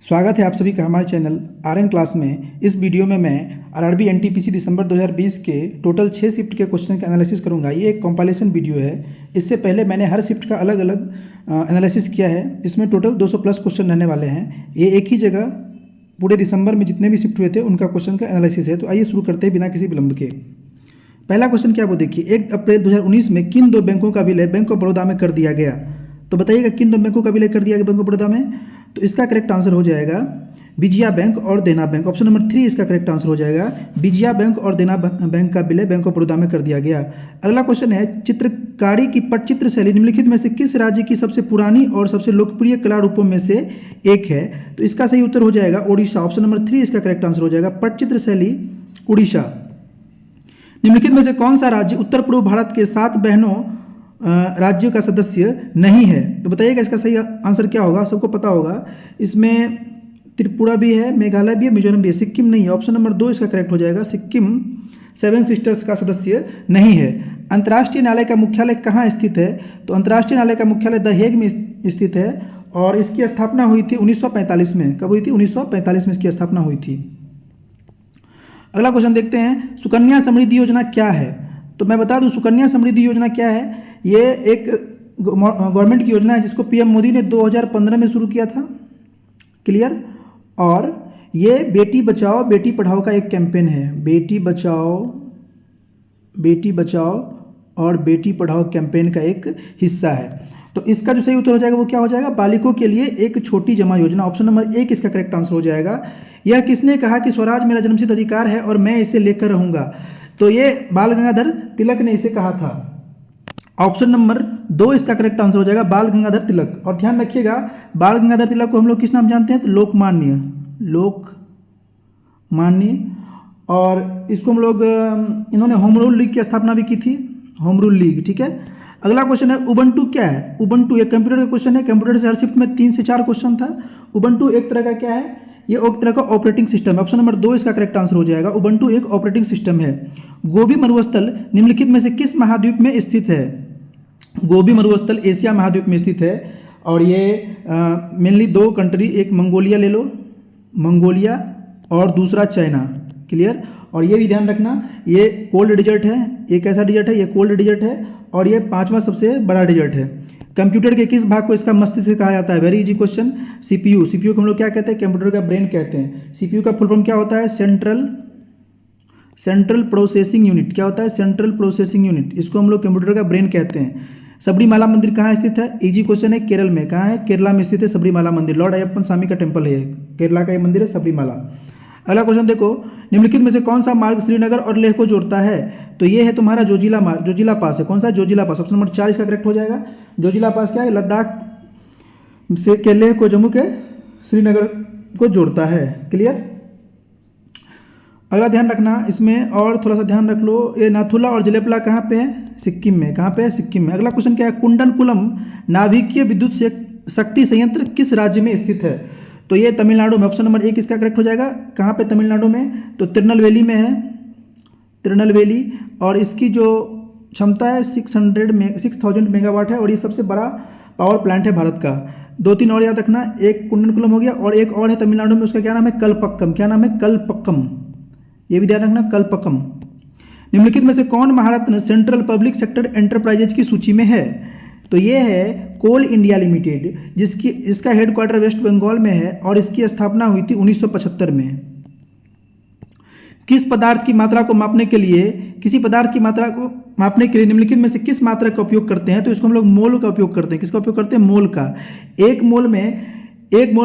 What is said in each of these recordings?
स्वागत है आप सभी का हमारे चैनल आरएन क्लास में। इस वीडियो में मैं आरआरबी एनटीपीसी दिसंबर 2020 के टोटल 6 शिफ्ट के क्वेश्चन का एनालिसिस करूंगा। ये एक कंपाइलेशन वीडियो है। इससे पहले मैंने हर शिफ्ट का अलग अलग एनालिसिस किया है। इसमें टोटल 200 प्लस क्वेश्चन रहने वाले हैं। ये एक ही जगह पूरे दिसंबर में जितने भी शिफ्ट हुए थे उनका क्वेश्चन का एनालिसिस है। तो आइए शुरू करते हैं बिना किसी विलंब के। पहला क्वेश्चन क्या वो देखिए, 1 अप्रैल 2019 में किन दो बैंकों का विलय बैंक ऑफ बड़ौदा में कर दिया गया? तो बताइएगा किन दो बैंकों का विलय कर दिया गया बैंक ऑफ बड़ौदा में। तो इसका करेक्ट आंसर हो जाएगा विजया बैंक और देना बैंक। ऑप्शन नंबर 3 इसका करेक्ट आंसर हो जाएगा। विजया बैंक और देना बैंक का विलय बैंक ऑफ बड़ौदा में कर दिया गया। अगला क्वेश्चन है, चित्रकारी की पटचित्र शैली निम्नलिखित में से किस राज्य की सबसे पुरानी और सबसे लोकप्रिय कला रूपों में से एक है? तो इसका सही उत्तर हो जाएगा ओडिशा। ऑप्शन नंबर 3 इसका करेक्ट आंसर हो जाएगा। पटचित्र शैली उड़ीसा। निम्नलिखित में से कौन सा राज्य उत्तर पूर्व भारत के 7 बहनों राज्यों का सदस्य नहीं है? तो बताइएगा इसका सही आंसर क्या होगा। सबको पता होगा, इसमें त्रिपुरा भी है, मेघालय भी है, मिजोरम भी है, सिक्किम नहीं है। ऑप्शन नंबर 2 इसका करेक्ट हो जाएगा। सिक्किम 7 सिस्टर्स का सदस्य नहीं है। अंतर्राष्ट्रीय न्यायालय का मुख्यालय कहाँ स्थित है? तो अंतर्राष्ट्रीय न्यायालय का मुख्यालय द हेग में स्थित है और इसकी स्थापना हुई थी 1945 में। कब हुई थी? 1945 में इसकी स्थापना हुई थी। अगला क्वेश्चन देखते हैं, सुकन्या समृद्धि योजना क्या है? तो मैं बता दूं सुकन्या समृद्धि योजना क्या है। ये एक गवर्नमेंट की योजना है जिसको पीएम मोदी ने 2015 में शुरू किया था। क्लियर? और ये बेटी बचाओ बेटी पढ़ाओ का एक कैंपेन है। बेटी बचाओ और बेटी पढ़ाओ कैंपेन का एक हिस्सा है। तो इसका जो सही उत्तर हो जाएगा वो क्या हो जाएगा? बालिकों के लिए एक छोटी जमा योजना। ऑप्शन नंबर 1 इसका करेक्ट आंसर हो जाएगा। यह किसने कहा कि स्वराज मेरा जन्मसिद्ध अधिकार है और मैं इसे लेकर रहूंगा? तो ये बाल गंगाधर तिलक ने इसे कहा था। ऑप्शन नंबर 2 इसका करेक्ट आंसर हो जाएगा, बाल गंगाधर तिलक। और ध्यान रखिएगा, बाल गंगाधर तिलक को हम लोग किस नाम जानते हैं? तो लोकमान्य। और इसको हम लोग इन्होंने होम रूल लीग की स्थापना भी की थी। होम रूल लीग, ठीक है। अगला क्वेश्चन है, उबंटू क्या है? उबंटू एक कंप्यूटर का क्वेश्चन है। कंप्यूटर से हर शिफ्ट में 3 से 4 क्वेश्चन था। उबंटू एक तरह का क्या है? ये एक तरह का ऑपरेटिंग सिस्टम है। ऑप्शन नंबर 2 इसका करेक्ट आंसर हो जाएगा। उबंटू एक ऑपरेटिंग सिस्टम है। गोबी मरुस्थल निम्नलिखित में से किस महाद्वीप में स्थित है? गोबी मरुस्थल एशिया महाद्वीप में स्थित है और ये मेनली 2 कंट्री, एक मंगोलिया ले लो, मंगोलिया, और दूसरा चाइना। क्लियर? और ये भी ध्यान रखना, ये कोल्ड डिजर्ट है। ये कैसा डिजर्ट है? ये कोल्ड डिजर्ट है और ये 5वां सबसे बड़ा डिजर्ट है। कंप्यूटर के किस भाग को इसका मस्तिष्क कहा जाता है? Very easy question. CPU. CPU को हम लोग क्या कहते हैं? कंप्यूटर का ब्रेन कहते हैं। सीपीयू का फुल फॉर्म क्या होता है? Central processing unit. क्या होता है? Central processing unit. इसको हम लोग कंप्यूटर का ब्रेन कहते हैं। सबरीमाला मंदिर कहाँ स्थित है? इजी क्वेश्चन है। केरल में। कहाँ है? केरला में स्थित है सबरीमाला मंदिर। लॉर्ड अयप्पन स्वामी का टेम्पल है। केरला का ये मंदिर है सबरीमाला। अगला क्वेश्चन देखो, निम्नलिखित में से कौन सा मार्ग श्रीनगर और लेह को जोड़ता है? तो ये है तुम्हारा जोजिला मार्ग। जोजिला पास है। कौन सा? जोजिला पास। ऑप्शन नंबर 4 इसका करेक्ट हो जाएगा। जोजिला पास क्या है? लद्दाख से के लेह को, जम्मू के श्रीनगर को जोड़ता है। क्लियर? अगला ध्यान रखना, इसमें और थोड़ा सा ध्यान रख लो, ये नाथुला और जलेपला कहाँ पे है? सिक्किम में। कहाँ पे है? सिक्किम में। अगला क्वेश्चन क्या है, कुंडनकुलम नाभिकीय विद्युत शक्ति संयंत्र किस राज्य में स्थित है? तो ये तमिलनाडु में। ऑप्शन नंबर 1 इसका करेक्ट हो जाएगा। कहाँ पे? तमिलनाडु में। तो तिरुनेलवेली में है, तिरुनेलवेली। और इसकी जो क्षमता है 6000 मेगावाट है और ये सबसे बड़ा पावर प्लांट है भारत का। 2-3 और याद रखना, एक कुंडनकुलम हो गया और एक और है तमिलनाडु में, उसका क्या नाम है? कलपक्कम। क्या नाम है? कलपक्कम। ये भी ध्यान रखना, कलपक्कम। निम्नलिखित में से कौन महारत्न सेंट्रल पब्लिक सेक्टर एंटरप्राइजेज की सूची में है? तो ये है कोल इंडिया लिमिटेड, इसका हेडक्वार्टर वेस्ट बंगाल में है और इसकी स्थापना हुई थी 1975 में। किसी पदार्थ की मात्रा को मापने के लिए निम्नलिखित में से किस मात्रा का उपयोग करते हैं? तो इसको हम लोग मोल का उपयोग करते हैं। किसका उपयोग करते हैं? मोल का। एक मोल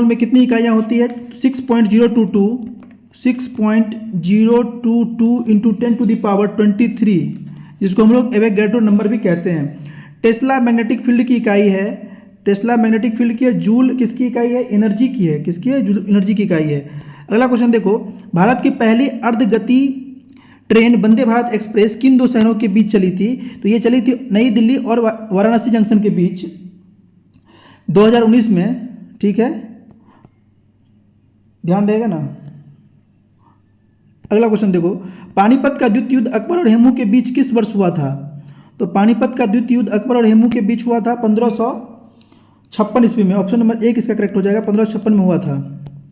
में कितनी इकाइयां होती है? 6.022 इंटू 10⁻23, जिसको हम लोग एवोगैड्रो नंबर भी कहते हैं। टेस्ला मैग्नेटिक फील्ड की इकाई है। टेस्ला मैग्नेटिक फील्ड की है। जूल किसकी इकाई है? एनर्जी की है। किसकी है? जूल एनर्जी की इकाई है। अगला क्वेश्चन देखो, भारत की पहली अर्धगति ट्रेन वंदे भारत एक्सप्रेस किन 2 शहरों के बीच चली थी? तो ये चली थी नई दिल्ली और वाराणसी जंक्शन के बीच 2019 में। ठीक है, ध्यान रहेगा ना। अगला क्वेश्चन देखो, पानीपत का द्वितीय युद्ध अकबर और हेमू के बीच किस वर्ष हुआ था? तो पानीपत का द्वितीय युद्ध अकबर और हेमू के बीच हुआ था 1556 ईस्वी में। ऑप्शन नंबर 1 इसका करेक्ट हो जाएगा। 1556 में हुआ था।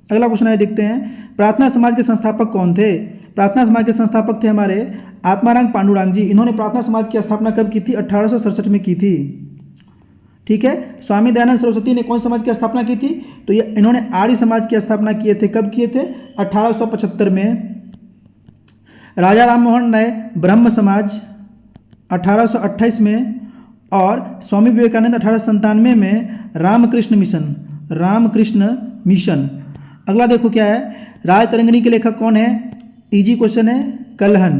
अगला क्वेश्चन है, देखते हैं। प्रार्थना समाज के संस्थापक कौन थे? प्रार्थना समाज के संस्थापक थे हमारे आत्माराम पांडुरंग जी। इन्होंने प्रार्थना समाज की स्थापना कब की थी? 1867 में की थी। ठीक है। स्वामी दयानंद सरस्वती ने कौन समाज की स्थापना की थी? तो ये इन्होंने आर्य समाज की स्थापना किए थे। कब किए थे? 1875 में। राजा राम मोहन राय ब्रह्म समाज 1828 में, और स्वामी विवेकानंद 1897 में रामकृष्ण मिशन। रामकृष्ण मिशन। अगला देखो क्या है, राज तरंगिणी के लेखक कौन है? इजी क्वेश्चन है, कल्हन।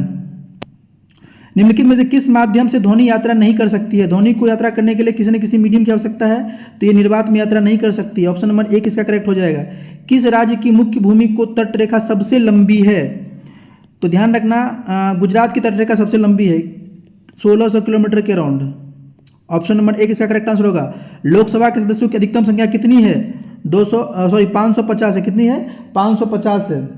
निम्नलिखित में से किस माध्यम से ध्वनि यात्रा नहीं कर सकती है? ध्वनि को यात्रा करने के लिए किसी न किसी मीडियम की आवश्यकता है, तो ये निर्वात में यात्रा नहीं कर सकती है। ऑप्शन नंबर 1 इसका करेक्ट हो जाएगा। किस राज्य की मुख्य भूमि को तटरेखा सबसे लंबी है? तो ध्यान रखना, गुजरात की तटरेखा सबसे लंबी है, 1600 किलोमीटर के राउंड। ऑप्शन नंबर 1 इसका करेक्ट आंसर होगा। लोकसभा के सदस्यों की अधिकतम संख्या कितनी है? 550 है। कितनी है? 550 है।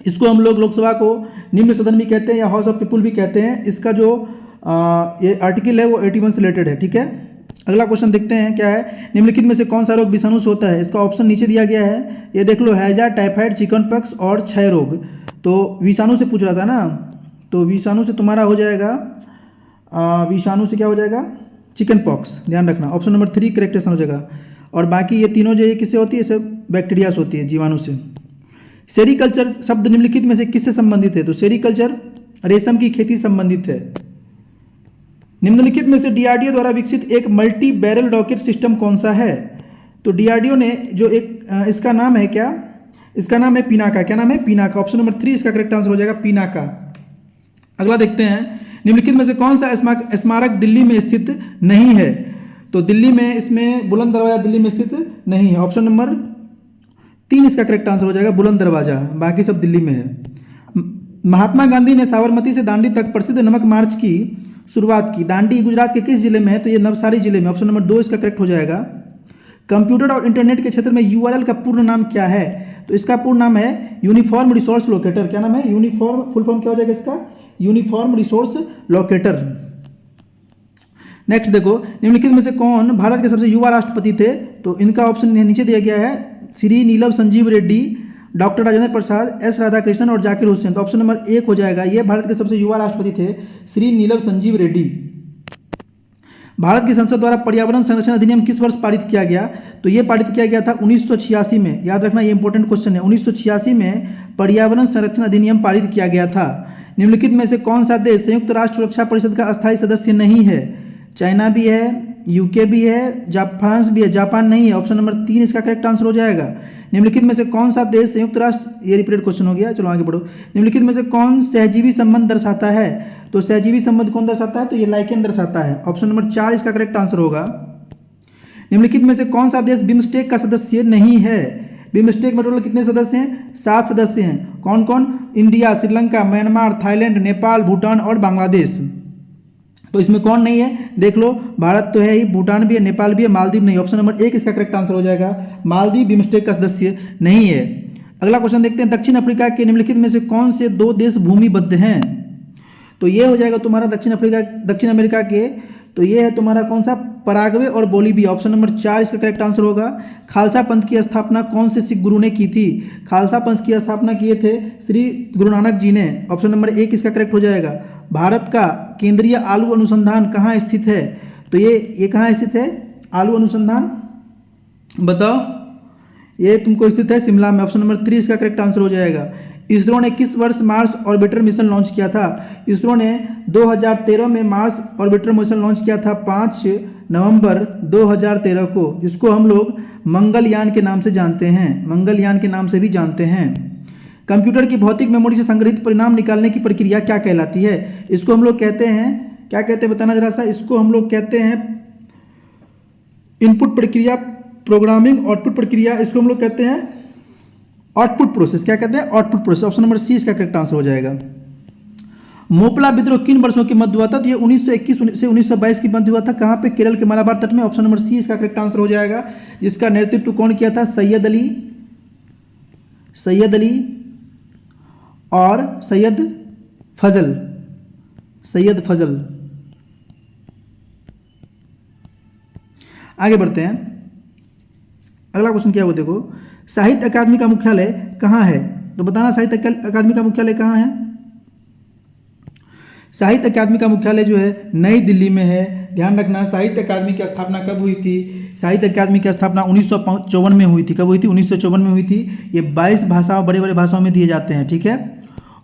इसको हम लोग लोकसभा को निम्न सदन भी कहते हैं या हाउस ऑफ पीपुल भी कहते हैं। इसका जो ये आर्टिकल है वो 81 से रिलेटेड है। ठीक है। अगला क्वेश्चन देखते हैं क्या है। निम्नलिखित में से कौन सा रोग विषाणु से होता है? इसका ऑप्शन नीचे दिया गया है, ये देख लो, हैजा, टाइफाइड, चिकन पॉक्स और क्षय रोग। तो विषाणु से पूछ रहा था ना, तो विषाणु से तुम्हारा हो जाएगा, विषाणु से क्या हो जाएगा? Chicken pox. ध्यान रखना, ऑप्शन नंबर 3 करेक्ट आंसर हो जाएगा। और बाकी ये तीनों जो ये किससे होती है? सब बैक्टीरिया से होती है, जीवाणु से। सेरीकल्चर शब्द निम्नलिखित में से किससे संबंधित है? तो सेरीकल्चर रेशम की खेती संबंधित है। निम्नलिखित में से डीआरडीओ द्वारा विकसित एक मल्टी बैरल रॉकेट सिस्टम कौन सा है? तो डीआरडीओ ने जो एक इसका नाम है क्या? इसका नाम है पिनाका। क्या नाम है? पिनाका। ऑप्शन नंबर 3 इसका करेक्ट आंसर हो जाएगा, पिनाका। अगला देखते हैं, निम्नलिखित में से कौन सा स्मारक दिल्ली में स्थित नहीं है? तो दिल्ली में इसमें बुलंद दरवाजा दिल्ली में स्थित नहीं है। ऑप्शन नंबर 3 इसका करेक्ट आंसर हो जाएगा, बुलंद दरवाजा। बाकी सब दिल्ली में है। महात्मा गांधी ने साबरमती से दांडी तक प्रसिद्ध नमक मार्च की शुरुआत की। दांडी गुजरात के किस जिले में है? तो ये नवसारी जिले में। ऑप्शन नंबर 2 इसका करेक्ट हो जाएगा। कंप्यूटर और इंटरनेट के क्षेत्र में यूआरएल का पूर्ण नाम क्या है? तो इसका पूर्ण नाम है यूनिफॉर्म रिसोर्स लोकेटर। क्या नाम है? यूनिफॉर्म, फुल फॉर्म क्या हो जाएगा इसका? Uniform resource locator. नेक्स्ट देखो, निम्नलिखित में से कौन भारत के सबसे युवा राष्ट्रपति थे? तो इनका ऑप्शन नीचे दिया गया है, श्री नीलम संजीव रेड्डी, डॉक्टर राजेंद्र प्रसाद, एस राधाकृष्णन और जाकिर हुसैन। तो ऑप्शन नंबर 1 हो जाएगा। ये भारत के सबसे युवा राष्ट्रपति थे, श्री नीलम संजीव रेड्डी। भारत की संसद द्वारा पर्यावरण संरक्षण अधिनियम किस वर्ष पारित किया गया? तो ये पारित किया गया था 1986 में। याद रखना, ये इंपॉर्टेंट क्वेश्चन है। 1986 में पर्यावरण संरक्षण अधिनियम पारित किया गया था। निम्नलिखित में से कौन सा देश संयुक्त राष्ट्र सुरक्षा परिषद का अस्थायी सदस्य नहीं है? चाइना भी है, यूके भी है, फ्रांस भी है, जापान नहीं है। ऑप्शन नंबर 3 इसका करेक्ट आंसर हो जाएगा। निम्नलिखित में से कौन सा देश संयुक्त राष्ट्र, ये रिपीटेड क्वेश्चन हो गया, चलो आगे बढ़ो। निम्नलिखित में से कौन सहजीवी संबंध दर्शाता है? तो सहजीवी संबंध कौन दर्शाता है? तो ये लाइकेन दर्शाता है। ऑप्शन नंबर 4 इसका करेक्ट आंसर होगा। निम्नलिखित में से कौन सा देश बिम्स्टेक का सदस्य नहीं है? बिम्स्टेक में टोटल कितने सदस्य हैं? 7 सदस्य हैं। कौन कौन? India, Sri Lanka, Myanmar, Thailand, Nepal, Bhutan और बांग्लादेश। तो इसमें कौन नहीं है? देख लो, भारत तो है ही, भूटान भी है, नेपाल भी है, मालदीव नहीं। ऑप्शन नंबर 1 इसका करेक्ट आंसर हो जाएगा, मालदीव बिम्स्टेक का सदस्य नहीं है। अगला क्वेश्चन देखते हैं, दक्षिण अफ्रीका के निम्नलिखित में से कौन से 2 देश भूमिबद्ध हैं? तो ये हो जाएगा तुम्हारा दक्षिण अमेरिका के, तो ये है तुम्हारा कौन सा? पराग्वे और बोलीविया। ऑप्शन नंबर 4 इसका करेक्ट आंसर होगा। खालसा पंथ की स्थापना कौन से सिख गुरु ने की थी? खालसा पंथ की स्थापना किए थे श्री गुरु नानक जी ने। ऑप्शन नंबर 1 इसका करेक्ट हो जाएगा। भारत का केंद्रीय आलू अनुसंधान कहाँ स्थित है? तो ये कहाँ स्थित है? आलू अनुसंधान बताओ। ये तुमको स्थित है शिमला में। ऑप्शन नंबर 3 इसका करेक्ट आंसर हो जाएगा। इसरो ने किस वर्ष मार्स ऑर्बिटर मिशन लॉन्च किया था? इसरो ने 2013 में मार्स ऑर्बिटर मिशन लॉन्च किया था 5 नवंबर 2013 को, जिसको हम लोग मंगलयान के नाम से जानते हैं, मंगलयान के नाम से भी जानते हैं। कंप्यूटर की भौतिक मेमोरी से संग्रहित परिणाम निकालने की प्रक्रिया क्या कहलाती है? इसको हम लोग कहते हैं, क्या कहते हैं बताना जरा सा। इसको हम लोग कहते हैं इनपुट प्रक्रिया, प्रोग्रामिंग, आउटपुट प्रक्रिया, इसको हम लोग कहते हैं आउटपुट प्रोसेस। क्या कहते हैं? Output process. Option number C इसका करेक्ट आंसर हो जाएगा। मोपला विद्रोह किन वर्षों के मध्य हुआ था? तो ये 1921 से 1922 की मध्य हुआ था। कहाँ पे? केरल के मालाबार तट में। ऑप्शन नंबर सी इसका करेक्ट आंसर हो जाएगा। जिसका नेतृत्व कौन किया था? सैयद अली और सैयद फजल। आगे बढ़ते हैं। अगला क्वेश्चन क्या है वो देखो, साहित्य अकादमी का मुख्यालय कहाँ है? तो बताना साहित्य अकादमी का मुख्यालय कहाँ है। साहित्य अकादमी का मुख्यालय जो है नई दिल्ली में है। ध्यान रखना, साहित्य अकादमी की स्थापना कब हुई थी? साहित्य अकादमी की स्थापना 1954 में हुई थी। कब हुई थी? 1954 में हुई थी। ये 22 भाषाओं, बड़े बड़े भाषाओं में दिए जाते हैं, ठीक है।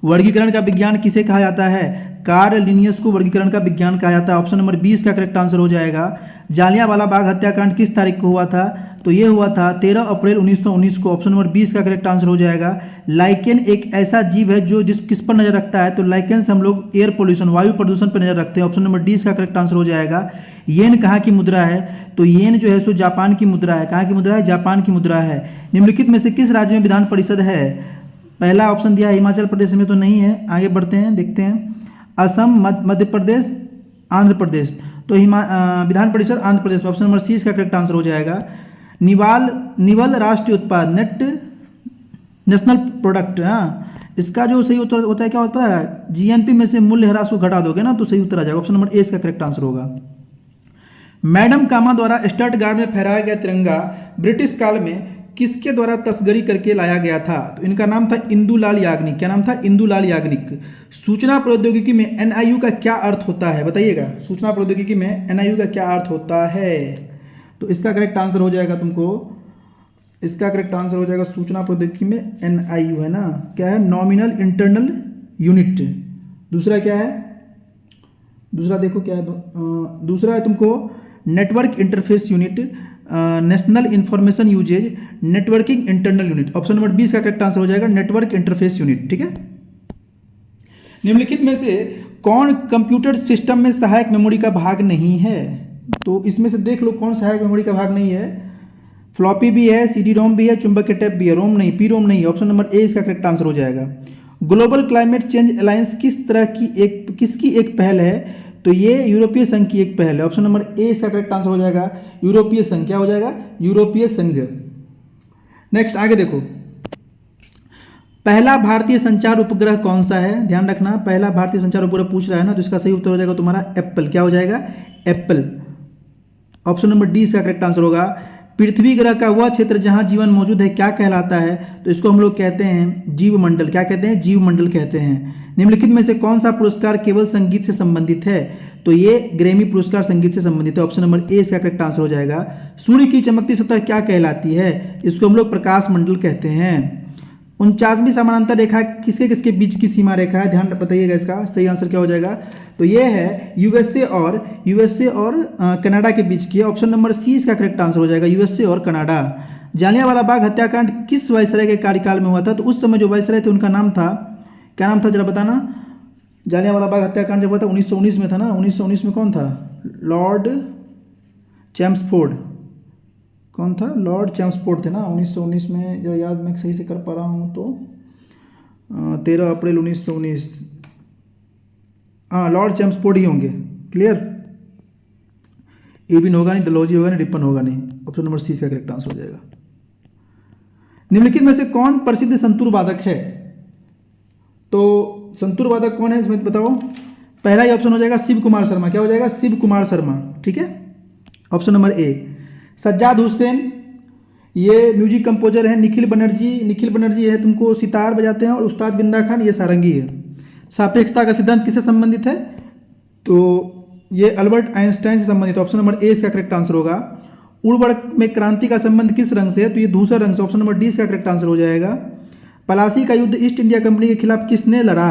वर्गीकरण का विज्ञान किसे कहा जाता है? कार्ल लिनियस को वर्गीकरण का विज्ञान कहा जाता है। ऑप्शन नंबर 20 का करेक्ट आंसर हो जाएगा। जालियांवाला बाग हत्याकांड किस तारीख को हुआ था? तो ये हुआ था 13 अप्रैल 1919 को। ऑप्शन नंबर 20 का करेक्ट आंसर हो जाएगा। लाइकेन एक ऐसा जीव है जो किस पर नजर रखता है? तो लाइकेन से हम लोग एयर पोल्यूशन, वायु प्रदूषण पर नजर रखते हैं। ऑप्शन नंबर 20 का करेक्ट आंसर हो जाएगा। येन कहाँ की मुद्रा है? तो येन जो है सो जापान की मुद्रा है। कहाँ की मुद्रा है? जापान की मुद्रा है। निम्नलिखित में से किस राज्य में विधान परिषद है? पहला ऑप्शन दिया है हिमाचल प्रदेश में, तो नहीं है। आगे बढ़ते हैं, देखते हैं। असम, मध्य प्रदेश, आंध्र प्रदेश। तो विधान परिषद आंध्र प्रदेश में। ऑप्शन नंबर सी इसका करेक्ट आंसर हो जाएगा। निवल राष्ट्रीय उत्पाद, नेशनल प्रोडक्ट। हाँ, इसका जो सही उत्तर होता है क्या होता है? जीएनपी में से मूल्य ह्रास को घटा दोगे ना तो सही उत्तर आ जाएगा। ऑप्शन नंबर ए इसका करेक्ट आंसर होगा। मैडम कामा द्वारा स्टटगार्ड में फहराया गया तिरंगा ब्रिटिश काल में किसके द्वारा तस्करी करके लाया गया था? तो इनका नाम था इंदुलाल याग्निक। क्या नाम था? इंदुलाल याग्निक। सूचना प्रौद्योगिकी में एनआईयू का क्या अर्थ होता है? बताइएगा, सूचना प्रौद्योगिकी में एनआईयू का क्या अर्थ होता है? तो इसका करेक्ट आंसर हो जाएगा तुमको, इसका करेक्ट आंसर हो जाएगा सूचना प्रौद्योगिकी में एनआईयू है ना, क्या है? Nominal internal unit. दूसरा क्या है? दूसरा देखो क्या है? दूसरा है तुमको network interface unit, national information uses, networking internal unit. Option number 20 का करेक्ट आंसर हो जाएगा नेटवर्क इंटरफेस यूनिट, ठीक है। निम्नलिखित में से कौन कंप्यूटर सिस्टम में सहायक मेमोरी का भाग नहीं है? तो इसमें से देख लो कौन सहायक मेमोरी का भाग नहीं है। फ्लॉपी भी है, सीडी रोम भी है, चुंबक के टेप भी है, रोम नहीं, पी रोम नहीं। ऑप्शन नंबर ए इसका करेक्ट आंसर हो जाएगा। ग्लोबल क्लाइमेट चेंज अलायंस किसकी एक पहल है? तो ये यूरोपीय संघ की एक पहल है। ऑप्शन नंबर ए इसका करेक्ट आंसर हो जाएगा यूरोपीय संघ। क्या हो जाएगा? यूरोपीय संघ। नेक्स्ट आगे देखो, पहला भारतीय संचार उपग्रह कौन सा है? ध्यान रखना, पहला भारतीय संचार उपग्रह पूछ रहा है ना, तो इसका सही उत्तर हो जाएगा तुम्हारा एप्पल। क्या हो जाएगा? एप्पल। ऑप्शन नंबर डी इसका करेक्ट आंसर होगा। पृथ्वी ग्रह का वह क्षेत्र जहां जीवन मौजूद है क्या कहलाता है? तो इसको हम लोग कहते हैं जीवमंडल। क्या कहते हैं? जीवमंडल कहते हैं। निम्नलिखित में से कौन सा पुरस्कार केवल संगीत से संबंधित है? तो ये ग्रैमी पुरस्कार संगीत से संबंधित है। ऑप्शन नंबर ए इसका करेक्ट आंसर हो जाएगा। सूर्य की चमकती सतह क्या कहलाती है? इसको हम लोग प्रकाश मंडल कहते हैं। 49वीं समानांतर रेखा किसके किसके बीच की सीमा रेखा है? ध्यान बताइएगा, इसका सही आंसर क्या हो जाएगा? तो ये है यूएसए और कनाडा के बीच की। ऑप्शन नंबर सी इसका करेक्ट आंसर हो जाएगा, यूएसए और कनाडा। जालियांवाला बाग हत्याकांड किस वायसराय के कार्यकाल में हुआ था? तो उस समय जो वायसराय थे उनका नाम था, क्या नाम था जरा बताना। जालियांवाला बाग हत्याकांड जब हुआ था 1919 में था ना। 1919 में कौन था? Lord Chelmsford. कौन था? लॉर्ड चैम्सफोर्ड थे ना 1919 में, जरा याद मैं सही से कर पा रहा हूँ तो 13 अप्रैल 1919। हाँ, लॉर्ड चैम्सफोर्ड ही होंगे। क्लियर? एबिन होगा नहीं, डलहौजी होगा नहीं, रिपन होगा नहीं। ऑप्शन नंबर सी इसका करेक्ट आंसर हो जाएगा। निम्नलिखित में से कौन प्रसिद्ध संतूर वादक है? तो संतूर वादक कौन है इसमें बताओ। पहला ही ऑप्शन हो जाएगा शिव कुमार शर्मा। क्या हो जाएगा? शिव कुमार शर्मा, ठीक है। ऑप्शन नंबर ए। सज्जाद हुसैन, ये म्यूजिक कंपोजर है। निखिल बनर्जी है तुमको सितार बजाते हैं, और उस्ताद बिंदा खान ये सारंगी है। सापेक्षता का सिद्धांत किससे संबंधित है? तो ये अल्बर्ट आइंस्टाइन से संबंधित। ऑप्शन नंबर ए इसका करेक्ट आंसर होगा। उर्वरक में क्रांति का संबंध किस रंग से है? तो ये धूसर रंग से। ऑप्शन नंबर डी इसका करेक्ट आंसर हो जाएगा। पलासी का युद्ध ईस्ट इंडिया कंपनी के खिलाफ किसने लड़ा?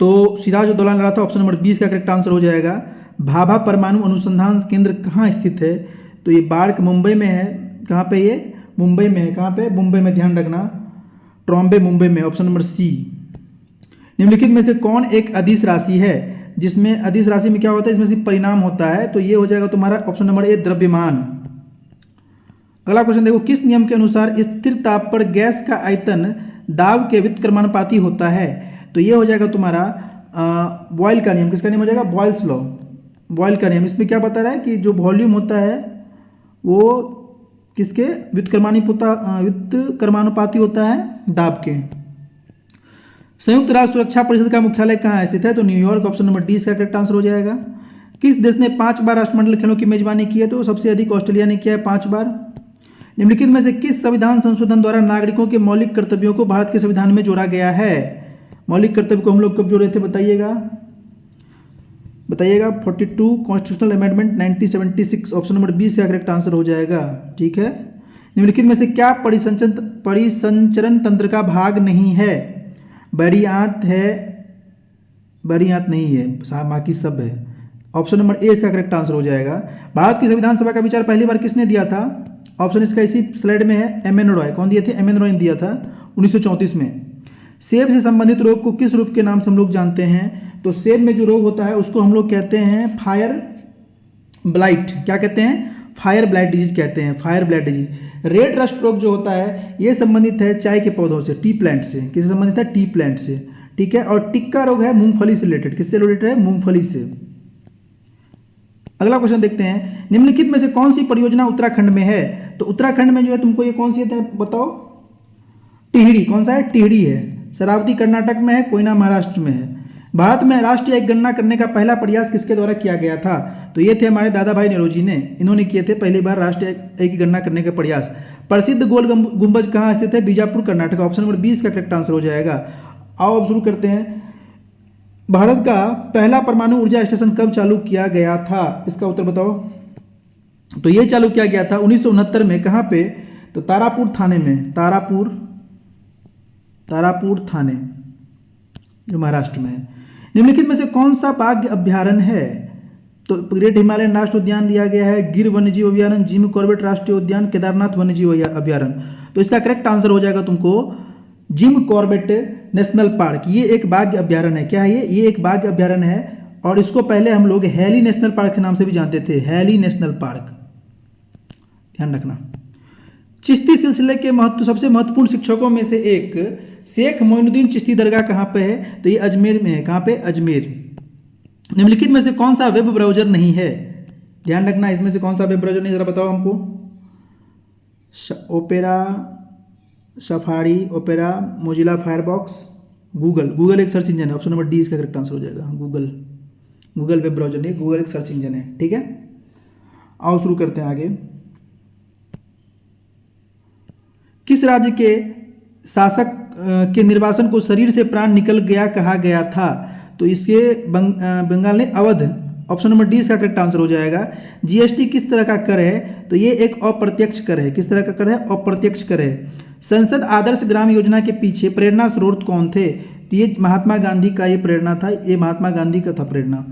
तो सिराजुद्दौला लड़ा था। ऑप्शन नंबर 20 का करेक्ट आंसर हो जाएगा। भाभा परमाणु अनुसंधान केंद्र कहाँ स्थित है? तो ये बार्क मुंबई में है। कहाँ पे? ये मुंबई में है। कहाँ पे? मुंबई में, ध्यान रखना, ट्रॉम्बे मुंबई में। Option number C. निम्नलिखित में से कौन एक अदिश राशि है? जिसमें अदिश राशि में क्या होता है? इसमें से परिणाम होता है। तो ये हो जाएगा तुम्हारा ऑप्शन नंबर ए द्रव्यमान। अगला क्वेश्चन देखो, किस नियम के अनुसार स्थिर ताप पर गैस का आयतन दाब के व्युत्क्रमानुपाती होता है? तो ये हो जाएगा तुम्हारा बॉयल का नियम। किसका नियम हो जाएगा? बॉयल्स लॉ, बॉयल का नियम। इसमें क्या बता रहा है कि जो वॉल्यूम होता है वो किसके व्युत्क्रमानुपाती होता है? दाब के। संयुक्त राष्ट्र सुरक्षा परिषद का मुख्यालय कहाँ स्थित है? तो न्यूयॉर्क। ऑप्शन नंबर डी इसका करेक्ट आंसर हो जाएगा। किस देश ने 5 बार राष्ट्रमंडल खेलों की मेजबानी की है? तो सबसे अधिक ऑस्ट्रेलिया ने किया है 5 बार। निम्नलिखित में से किस संविधान संशोधन द्वारा नागरिकों के मौलिक कर्तव्यों को भारत के संविधान में जोड़ा गया है? मौलिक कर्तव्य को हम लोग कब जोड़े थे बताइएगा? 42 constitutional amendment 1976, option number B से करेक्ट आंसर हो जाएगा। ठीक है। निम्नलिखित में से क्या परिसंचरण तंत्र का भाग नहीं है? बड़ी आंत है, बड़ी आंत नहीं है, बाकी सब है। ऑप्शन नंबर ए इसका करेक्ट आंसर हो जाएगा। भारत की संविधान सभा का विचार पहली बार किसने दिया था? ऑप्शन इसका इसी स्लाइड में है, एम एन रॉय। कौन दिए थे? एम एन रॉय ने दिया था 1934 में। सेब से संबंधित रोग को किस रोग के नाम से हम लोग जानते हैं? तो सेब में जो रोग होता है उसको हम लोग कहते हैं फायर ब्लाइट। क्या कहते हैं? फायर ब्लाइट डिजीज कहते हैं, fire blight disease. Red rust रोग जो होता है ये संबंधित है चाय के पौधों से, टी प्लांट से। किससे संबंधित है? टी प्लांट से। ठीक है। और टिक्का रोग है मूंगफली से रिलेटेड। किससे रिलेटेड है? मूंगफली से। अगला क्वेश्चन देखते हैं, निम्नलिखित में से कौन सी परियोजना उत्तराखंड में है? तो उत्तराखंड में जो है तुमको ये कौन सी है बताओ? टिहरी। कौन सा है? टिहरी है। शरावती कर्नाटक में है, कोयना महाराष्ट्र में है। भारत में राष्ट्रीय एक गणना करने का पहला प्रयास किसके द्वारा किया गया था? तो ये थे हमारे दादा भाई नेहरू जी ने, इन्होंने किए थे पहली बार राष्ट्रीय एक की गणना करने का प्रयास। प्रसिद्ध गोल गुंबज कहाँ स्थित है? बीजापुर कर्नाटक। ऑप्शन नंबर 20 का करेक्ट आंसर हो जाएगा। आओ अब शुरू करते हैं। भारत का पहला परमाणु ऊर्जा स्टेशन कब चालू किया गया था? इसका उत्तर बताओ। तो ये चालू किया गया था 1969 में। कहाँ पे? तो तारापुर थाने में। तारापुर थाने जो महाराष्ट्र में है। निम्नलिखित में से कौन सा बाघ अभ्यारण्य है? तो ग्रेट हिमालयन राष्ट्रीय उद्यान दिया गया है, गिर वन्यजीव अभ्यारण्य, जिम कॉर्बेट राष्ट्रीय उद्यान, केदारनाथ वन्यजीव अभ्यारण्य। तो इसका करेक्ट आंसर हो जाएगा तुमको जिम कॉर्बेट नेशनल पार्क। ये एक बाघ अभ्यारण्य है। क्या है ये एक बाघ अभ्यारण्य है। और इसको पहले हम लोग हैली नेशनल पार्क के नाम से भी जानते थे, हैली नेशनल पार्क। ध्यान रखना। चिश्ती सिलसिले के सबसे महत्वपूर्ण शिक्षकों में से एक शेख मोइनुद्दीन चिश्ती दरगाह कहाँ पे है? तो ये अजमेर में है। कहाँ पे? अजमेर। निम्नलिखित में से कौन सा वेब ब्राउजर नहीं है? ध्यान रखना, इसमें से कौन सा वेब ब्राउजर नहीं, जरा बताओ हमको। Opera, safari, opera, Mozilla firebox, Google एक सर्च इंजन है। ऑप्शन नंबर डी इसका करेक्ट आंसर हो जाएगा। गूगल वेब ब्राउजर नहीं, गूगल एक सर्च इंजन है। ठीक है। आओ शुरू करते हैं आगे। किस राज्य के शासक के निर्वासन को शरीर से प्राण निकल गया कहा गया था? तो इसके बंगाल ने अवध। ऑप्शन नंबर डी इसका करेक्ट आंसर हो जाएगा। जीएसटी किस तरह का कर है? तो ये एक अप्रत्यक्ष कर है। किस तरह का कर है? अप्रत्यक्ष कर है। संसद आदर्श ग्राम योजना के पीछे प्रेरणा स्रोत कौन थे? तो ये महात्मा गांधी का ये प्रेरणा था, ये महात्मा गांधी का था प्रेरणा।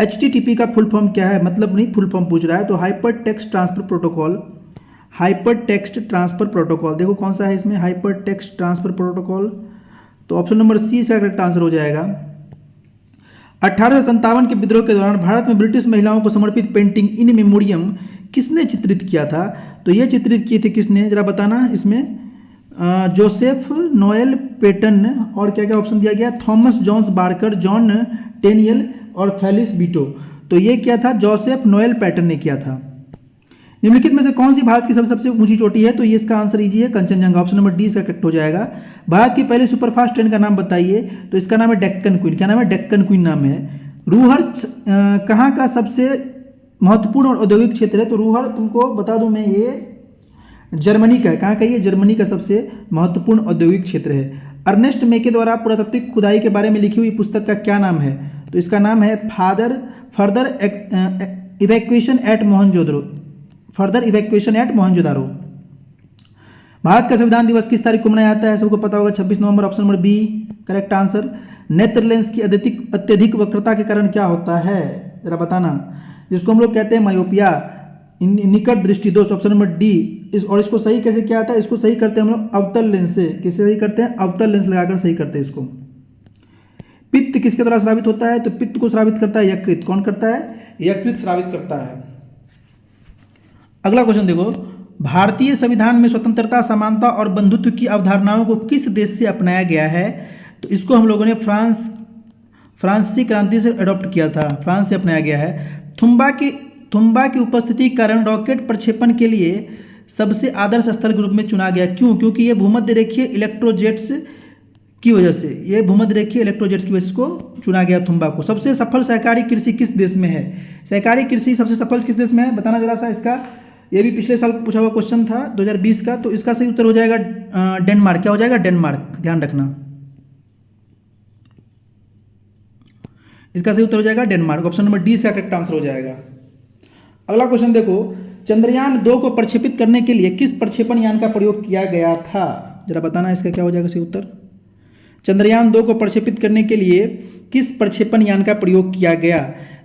HTTP का फुल फॉर्म क्या है? मतलब नहीं फुल फॉर्म पूछ रहा है। तो hyper text transfer protocol, hyper text transfer protocol. देखो कौन सा है इसमें? Hyper text transfer protocol. तो ऑप्शन नंबर सी इसका करेक्ट आंसर हो जाएगा। 1857 के विद्रोह के दौरान भारत में ब्रिटिश महिलाओं को समर्पित पेंटिंग इन मेमोरियम किसने चित्रित किया था? तो ये चित्रित किए थे किसने, जरा बताना। इसमें जोसेफ नोएल पेटन और क्या क्या ऑप्शन दिया गया? Thomas Johns Barker, John Daniell और फेलिस बीटो। तो ये क्या था? जोसेफ नोएल पैटन ने किया था। निम्नलिखित में से कौन सी भारत की सबसे ऊंची चोटी है? तो ये इसका आंसर इजी है, कंचनजंगा। ऑप्शन नंबर डी इसका करेक्ट हो जाएगा। भारत की पहली सुपरफास्ट ट्रेन का नाम बताइए। तो इसका नाम है डेक्कन क्वीन। क्या नाम है? डेक्कन क्वीन नाम है। रूहर कहाँ का सबसे महत्वपूर्ण और औद्योगिक क्षेत्र है? तो रूहर तुमको बता दूं मैं, ये जर्मनी का है। कहाँ का? ये जर्मनी का सबसे महत्वपूर्ण औद्योगिक क्षेत्र है। अर्नेस्ट मे के द्वारा पुरातात्विक खुदाई के बारे में लिखी हुई पुस्तक का क्या नाम है? तो इसका नाम है further excavation at Mohenjodaro. Bharat का संविधान दिवस किस तारीख को मनाया जाता है? सबको पता होगा 26 नवंबर। Option number B correct answer. नेत्र लेंस की अत्यधिक वक्रता के कारण क्या होता है? जरा बताना। जिसको हम लोग कहते हैं मायोपिया, निकट दृष्टि दोष। Option number D. और इसको सही कैसे किया था? इसको सही करते हैं हम लोग अवतल लेंस से। किससे सही करते हैं? अवतल लेंस लगाकर सही करते हैं इसको। पित्त किसके द्वारा स्रावित होता है? तो पित्त को स्रावित करता है यकृत। कौन करता है? यकृत स्रावित करता है। अगला क्वेश्चन देखो, भारतीय संविधान में स्वतंत्रता, समानता और बंधुत्व की अवधारणाओं को किस देश से अपनाया गया है? तो इसको हम लोगों ने फ्रांसीसी क्रांति से अडॉप्ट किया था, फ्रांस से अपनाया गया है। थुम्बा की उपस्थिति के कारण रॉकेट प्रक्षेपण के लिए सबसे आदर्श स्थल के रूप में चुना गया। क्यों? क्योंकि ये भूमध्य रेखीय इलेक्ट्रोजेट्स की वजह से, ये भूमध्य रेखीय इलेक्ट्रोजेट्स की वजह से इसको चुना गया थुम्बा को। सबसे सफल सहकारी कृषि किस देश में है? सहकारी कृषि सबसे सफल किस देश में है? बताना जरा सा इसका। ये भी पिछले साल पूछा हुआ क्वेश्चन था 2020 का। तो इसका सही उत्तर हो जाएगा डेनमार्क। क्या हो जाएगा? डेनमार्क, ध्यान रखना। इसका सही उत्तर हो जाएगा डेनमार्क। ऑप्शन नंबर डी इसका करेक्ट आंसर हो जाएगा। अगला क्वेश्चन देखो, चंद्रयान 2 को प्रक्षेपित करने के लिए किस प्रक्षेपण यान का प्रयोग किया गया था? जरा बताना इसका क्या हो जाएगा सही उत्तर। चंद्रयान 2 को प्रक्षेपित करने के लिए किस प्रक्षेपण यान का प्रयोग किया गया?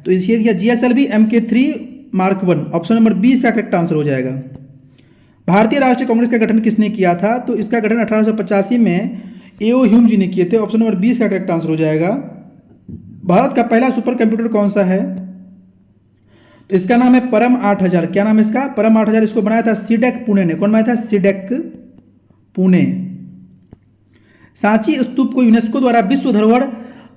तो इसलिए दिया GSLV Mk3 Mark 1। Option number B इसका करेक्ट आंसर हो जाएगा। भारतीय राष्ट्रीय कांग्रेस का गठन किसने किया था? तो इसका गठन 1885 में A.O. ह्यूम जी ने किए थे। ऑप्शन नंबर बी इसका करेक्ट आंसर हो जाएगा। भारत का पहला सुपर कंप्यूटर कौन सा है? तो इसका नाम है परम 8000। क्या नाम है इसका? परम 8000। इसको बनाया था सीडेक पुणे ने। कौन बनाया था? सीडेक पुणे। सांची स्तूप को यूनेस्को द्वारा विश्व धरोहर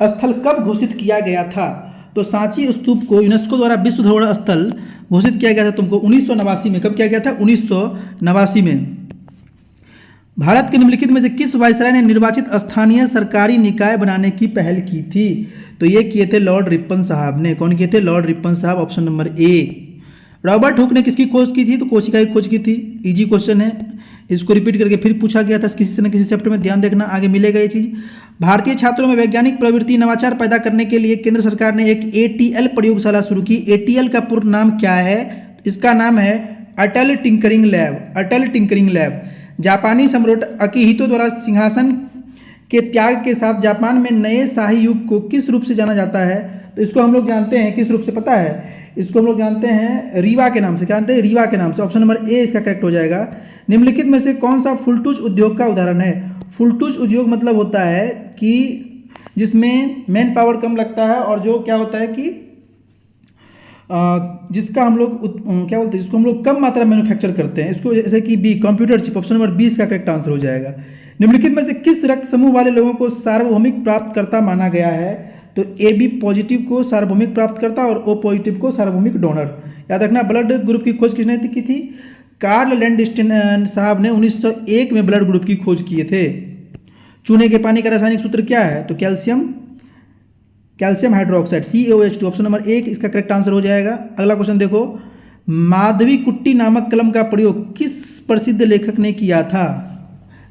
स्थल कब घोषित किया गया था? तो सांची स्तूप को यूनेस्को द्वारा विश्व धरोहर स्थल घोषित किया गया था तुमको 1989 में। कब किया गया था? 1989 में। भारत के निम्नलिखित में से किस वायसराय ने निर्वाचित स्थानीय सरकारी निकाय बनाने की पहल की थी? तो ये किए थे लॉर्ड रिपन साहब ने। कौन किए थे? लॉर्ड रिपन साहब। ऑप्शन नंबर ए। रॉबर्ट हुक ने किसकी खोज की थी? तो कोशिका की खोज की थी। इजी क्वेश्चन है, इसको रिपीट करके फिर पूछा गया था किसी से न किसी चैप्टर में, ध्यान देखना, आगे मिलेगा ये चीज। भारतीय छात्रों में वैज्ञानिक प्रवृत्ति नवाचार पैदा करने के लिए केंद्र सरकार ने एक ATL प्रयोगशाला शुरू की। ATL का पूर्ण नाम क्या है? इसका नाम है अटल टिंकरिंग लैब। अटल टिंकरिंग लैब। जापानी सम्राट अकिहितो द्वारा सिंहासन के त्याग के साथ जापान में नए शाही युग को किस रूप से जाना जाता है? तो इसको हम लोग जानते हैं किस रूप से, पता है? इसको हम लोग जानते हैं रीवा के नाम से। क्या जानते हैं? रीवा के नाम से। ऑप्शन नंबर ए इसका करेक्ट हो जाएगा। निम्नलिखित में से कौन सा फुलटूच उद्योग का उदाहरण है? फुलटूच उद्योग मतलब होता है कि जिसमें मैन पावर कम लगता है और जो क्या होता है कि जिसका हम लोग क्या बोलते हैं, जिसको हम लोग कम मात्रा में मैन्युफैक्चर करते हैं, इसको जैसे कि B computer chip. Option number B इसका करेक्ट आंसर हो जाएगा। निम्नलिखित में से किस रक्त समूह वाले लोगों को सार्वभौमिक प्राप्तकर्ता माना गया है? तो AB पॉजिटिव को सार्वभौमिक प्राप्तकर्ता और O पॉजिटिव को सार्वभौमिक डोनर। याद रखना, ब्लड ग्रुप की खोज किसने की थी? कार्ल लैंडस्टीन साहब ने 1901 में ब्लड ग्रुप की खोज किए थे। चूने के पानी का रासायनिक सूत्र क्या है? तो calcium hydroxide CaOH2। Option number एक इसका करेक्ट आंसर हो जाएगा। अगला क्वेश्चन देखो, माधवी कुट्टी नामक कलम का प्रयोग किस प्रसिद्ध लेखक ने किया था?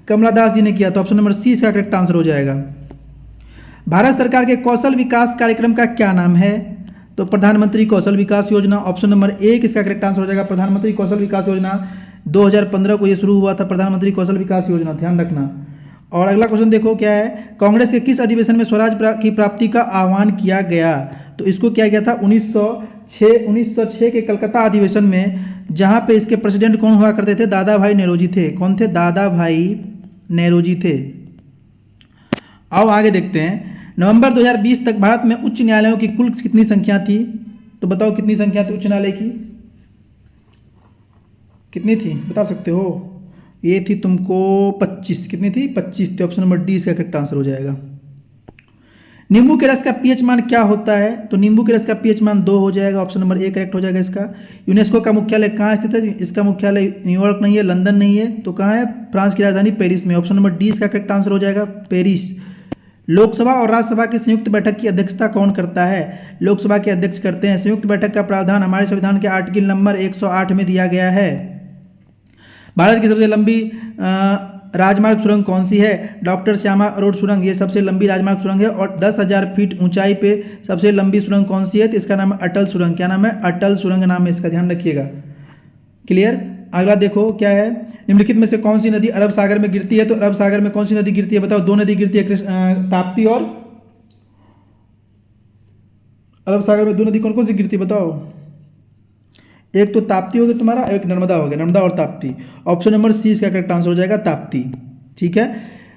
कमला दास जी ने किया था। ऑप्शन नंबर सी इसका करेक्ट आंसर हो जाएगा। भारत सरकार के कौशल विकास कार्यक्रम का क्या नाम है? तो प्रधानमंत्री कौशल विकास योजना। ऑप्शन नंबर एक इसका करेक्ट आंसर हो जाएगा। प्रधानमंत्री कौशल विकास योजना 2015 को ये शुरू हुआ था, प्रधानमंत्री कौशल विकास योजना, ध्यान रखना। और अगला क्वेश्चन देखो क्या है, कांग्रेस के किस अधिवेशन में स्वराज की प्राप्ति का आह्वान किया गया? तो इसको किया गया था 1906 के कलकत्ता अधिवेशन में, जहां पे इसके प्रेसिडेंट कौन हुआ करते थे? दादा भाई नेरोजी थे। कौन थे? दादा भाई नेरोजी थे। आओ आगे देखते हैं। नवंबर 2020 तक भारत में उच्च न्यायालयों की कुल कितनी संख्या थी? तो बताओ कितनी संख्या थी उच्च न्यायालय की? कितनी थी बता सकते हो? ये थी तुमको 25। कितनी थी? 25 थी। ऑप्शन नंबर डी इसका करेक्ट आंसर हो जाएगा। नींबू के रस का पीएच मान क्या होता है? तो नींबू के रस का पीएच मान 2 हो जाएगा। ऑप्शन नंबर ए करेक्ट हो जाएगा इसका। यूनेस्को का मुख्यालय कहाँ स्थित है? इसका मुख्यालय न्यूयॉर्क नहीं है, लंदन नहीं है, तो कहाँ है? फ्रांस की राजधानी पेरिस में। ऑप्शन नंबर डी इसका करेक्ट आंसर हो जाएगा, पेरिस। लोकसभा और राज्यसभा की संयुक्त बैठक की अध्यक्षता कौन करता है? लोकसभा के अध्यक्ष करते हैं। संयुक्त बैठक का प्रावधान हमारे संविधान के आर्टिकल नंबर 108 में दिया गया है। भारत की सबसे लंबी राजमार्ग सुरंग कौन सी है? डॉक्टर श्यामा रोड सुरंग, ये सबसे लंबी राजमार्ग सुरंग है। और 10,000 फीट ऊंचाई पे सबसे लंबी सुरंग कौन सी है? तो इसका नाम है अटल सुरंग। क्या नाम है? अटल सुरंग नाम है इसका, ध्यान रखिएगा। क्लियर? अगला देखो क्या है, निम्नलिखित में से कौन सी नदी अरब सागर में गिरती है? तो अरब सागर में कौन सी नदी गिरती है बताओ? 2 नदी गिरती है, ताप्ती और अरब सागर में 2 नदी कौन कौन सी गिरती है बताओ? एक तो ताप्ती हो गया तुम्हारा, एक नर्मदा हो गया, नर्मदा और ताप्ती। ऑप्शन नंबर सी इसका करेक्ट आंसर हो जाएगा, ताप्ती। ठीक है।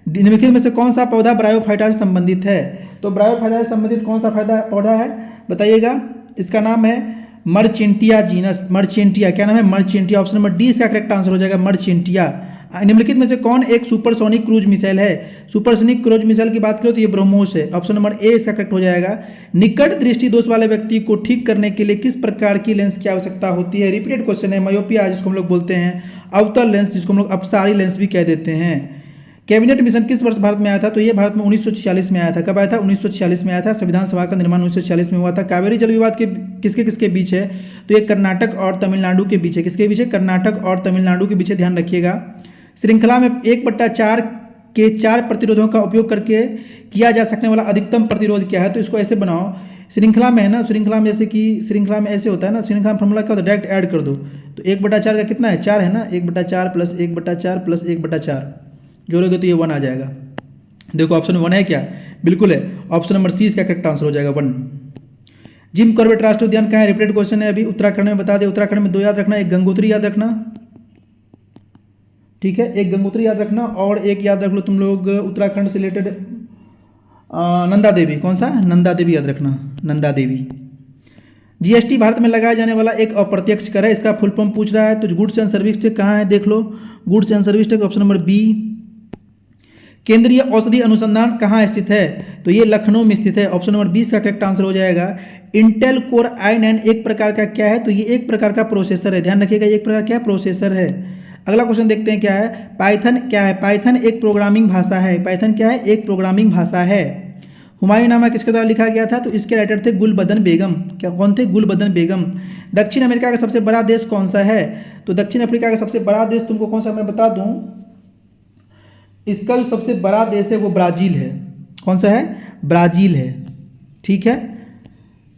निम्नलिखित में से कौन सा पौधा ब्रायोफाइटा से संबंधित है? तो ब्रायोफाइटा से संबंधित कौन सा पौधा है बताइएगा? इसका नाम है मर्चेंटिया जीनस, मर्चेंटिया। क्या नाम है? मर्चेंटिया। ऑप्शन नंबर डी इसका करेक्ट आंसर हो जाएगा, मर्चेंटिया। निम्नलिखित में से कौन एक सुपरसोनिक क्रूज मिसाइल है? सुपरसोनिक क्रूज मिसाइल की बात करो तो ये ब्रह्मोस है। ऑप्शन नंबर ए इसका करेक्ट हो जाएगा। निकट दृष्टि दोष वाले व्यक्ति को ठीक करने के लिए किस प्रकार की लेंस की आवश्यकता होती है? रिपीटेड क्वेश्चन है। मायोपिया जिसको हम लोग बोलते हैं, अवतल लेंस जिसको हम लोग अपसारी लेंस भी कह देते हैं। कैबिनेट मिशन किस वर्ष भारत में आया था? तो ये भारत में 1946 में आया था। कब आया था? 1946 में आया था। संविधान सभा का निर्माण 1946 में हुआ था। कावेरी जल विवाद के किसके किसके बीच है? तो ये कर्नाटक और तमिलनाडु के बीच है। किसके बीच है? कर्नाटक और तमिलनाडु के बीच है, ध्यान रखिएगा। श्रृंखला में 1/4 के 4 प्रतिरोधों का उपयोग करके किया जा सकने वाला अधिकतम प्रतिरोध क्या है? तो इसको ऐसे बनाओ, श्रृंखला में है ना, श्रृंखला में जैसे कि श्रृंखला में ऐसे होता है ना, श्रृंखला में फॉर्मूला क्या होता है? डायरेक्ट ऐड कर दो। तो 1/4 का कितना है? 4 है ना, 1/4 प्लस 1/4 प्लस 1/4 जोड़ोगे तो ये 1 आ जाएगा। देखो ऑप्शन 1 है क्या? बिल्कुल है। ऑप्शन नंबर सी इसका करेक्ट आंसर हो जाएगा 1। जिम कॉर्बेट राष्ट्रीय उद्यान कहाँ है? रिपीटेड क्वेश्चन है अभी। उत्तराखंड में बता दे। उत्तराखंड में 2 याद रखना, एक गंगोत्री याद रखना, ठीक है, एक गंगोत्री याद रखना और एक याद रख लो तुम लोग उत्तराखंड से रिलेटेड नंदा देवी। कौन सा? नंदा देवी याद रखना, नंदा देवी। जीएसटी भारत में लगाया जाने वाला एक अप्रत्यक्ष कर है, इसका फुल फॉर्म पूछ रहा है। तो गुड्स एंड सर्विस टैक्स कहाँ है? देख लो, goods and service tax option number B. केंद्रीय औषधि अनुसंधान कहाँ स्थित है? तो ये लखनऊ में स्थित है। ऑप्शन नंबर 20 का करेक्ट आंसर हो जाएगा। इंटेल कोर i9 एक प्रकार का क्या है? तो ये एक प्रकार का प्रोसेसर है, ध्यान रखिएगा, एक प्रकार क्या प्रोसेसर है। अगला क्वेश्चन देखते हैं क्या है। पाइथन क्या है? पाइथन एक प्रोग्रामिंग भाषा है। पाइथन क्या है? एक प्रोग्रामिंग भाषा है। हुमायूंनामा किसके द्वारा लिखा गया था? तो इसके राइटर थे गुलबदन बेगम। क्या कौन थे? गुलबदन बेगम। दक्षिण अमेरिका का सबसे बड़ा देश कौन सा है? तो दक्षिण अफ्रीका का सबसे बड़ा देश तुमको कौन सा मैं बता दूं, इसका जो सबसे बड़ा देश है वो ब्राज़ील है। कौन सा है? ब्राज़ील है, ठीक है।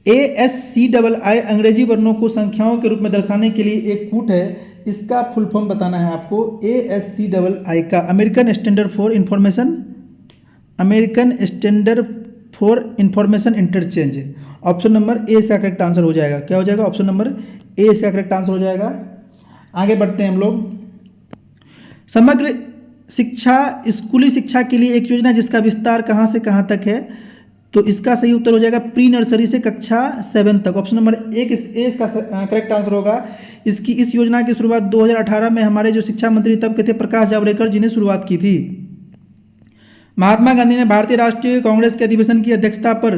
ASCII अंग्रेजी वर्णों को संख्याओं के रूप में दर्शाने के लिए एक कूट है, इसका फुल फॉर्म बताना है आपको। ASCII का American standard for information, American standard for information interchange. Option number ए इसका करेक्ट आंसर हो जाएगा। क्या हो जाएगा? ऑप्शन नंबर ए इसका करेक्ट आंसर हो जाएगा। आगे बढ़ते हैं हम लोग। समग्र शिक्षा, स्कूली शिक्षा के लिए एक योजना जिसका विस्तार कहाँ से कहाँ तक है? तो इसका सही उत्तर हो जाएगा प्री नर्सरी से कक्षा 7 तक। ऑप्शन नंबर ए इसका करेक्ट आंसर होगा। इस योजना की शुरुआत 2018 में हमारे जो शिक्षा मंत्री तब के थे प्रकाश जावड़ेकर जी ने शुरुआत की थी। महात्मा गांधी ने भारतीय राष्ट्रीय कांग्रेस के अधिवेशन की अध्यक्षता पर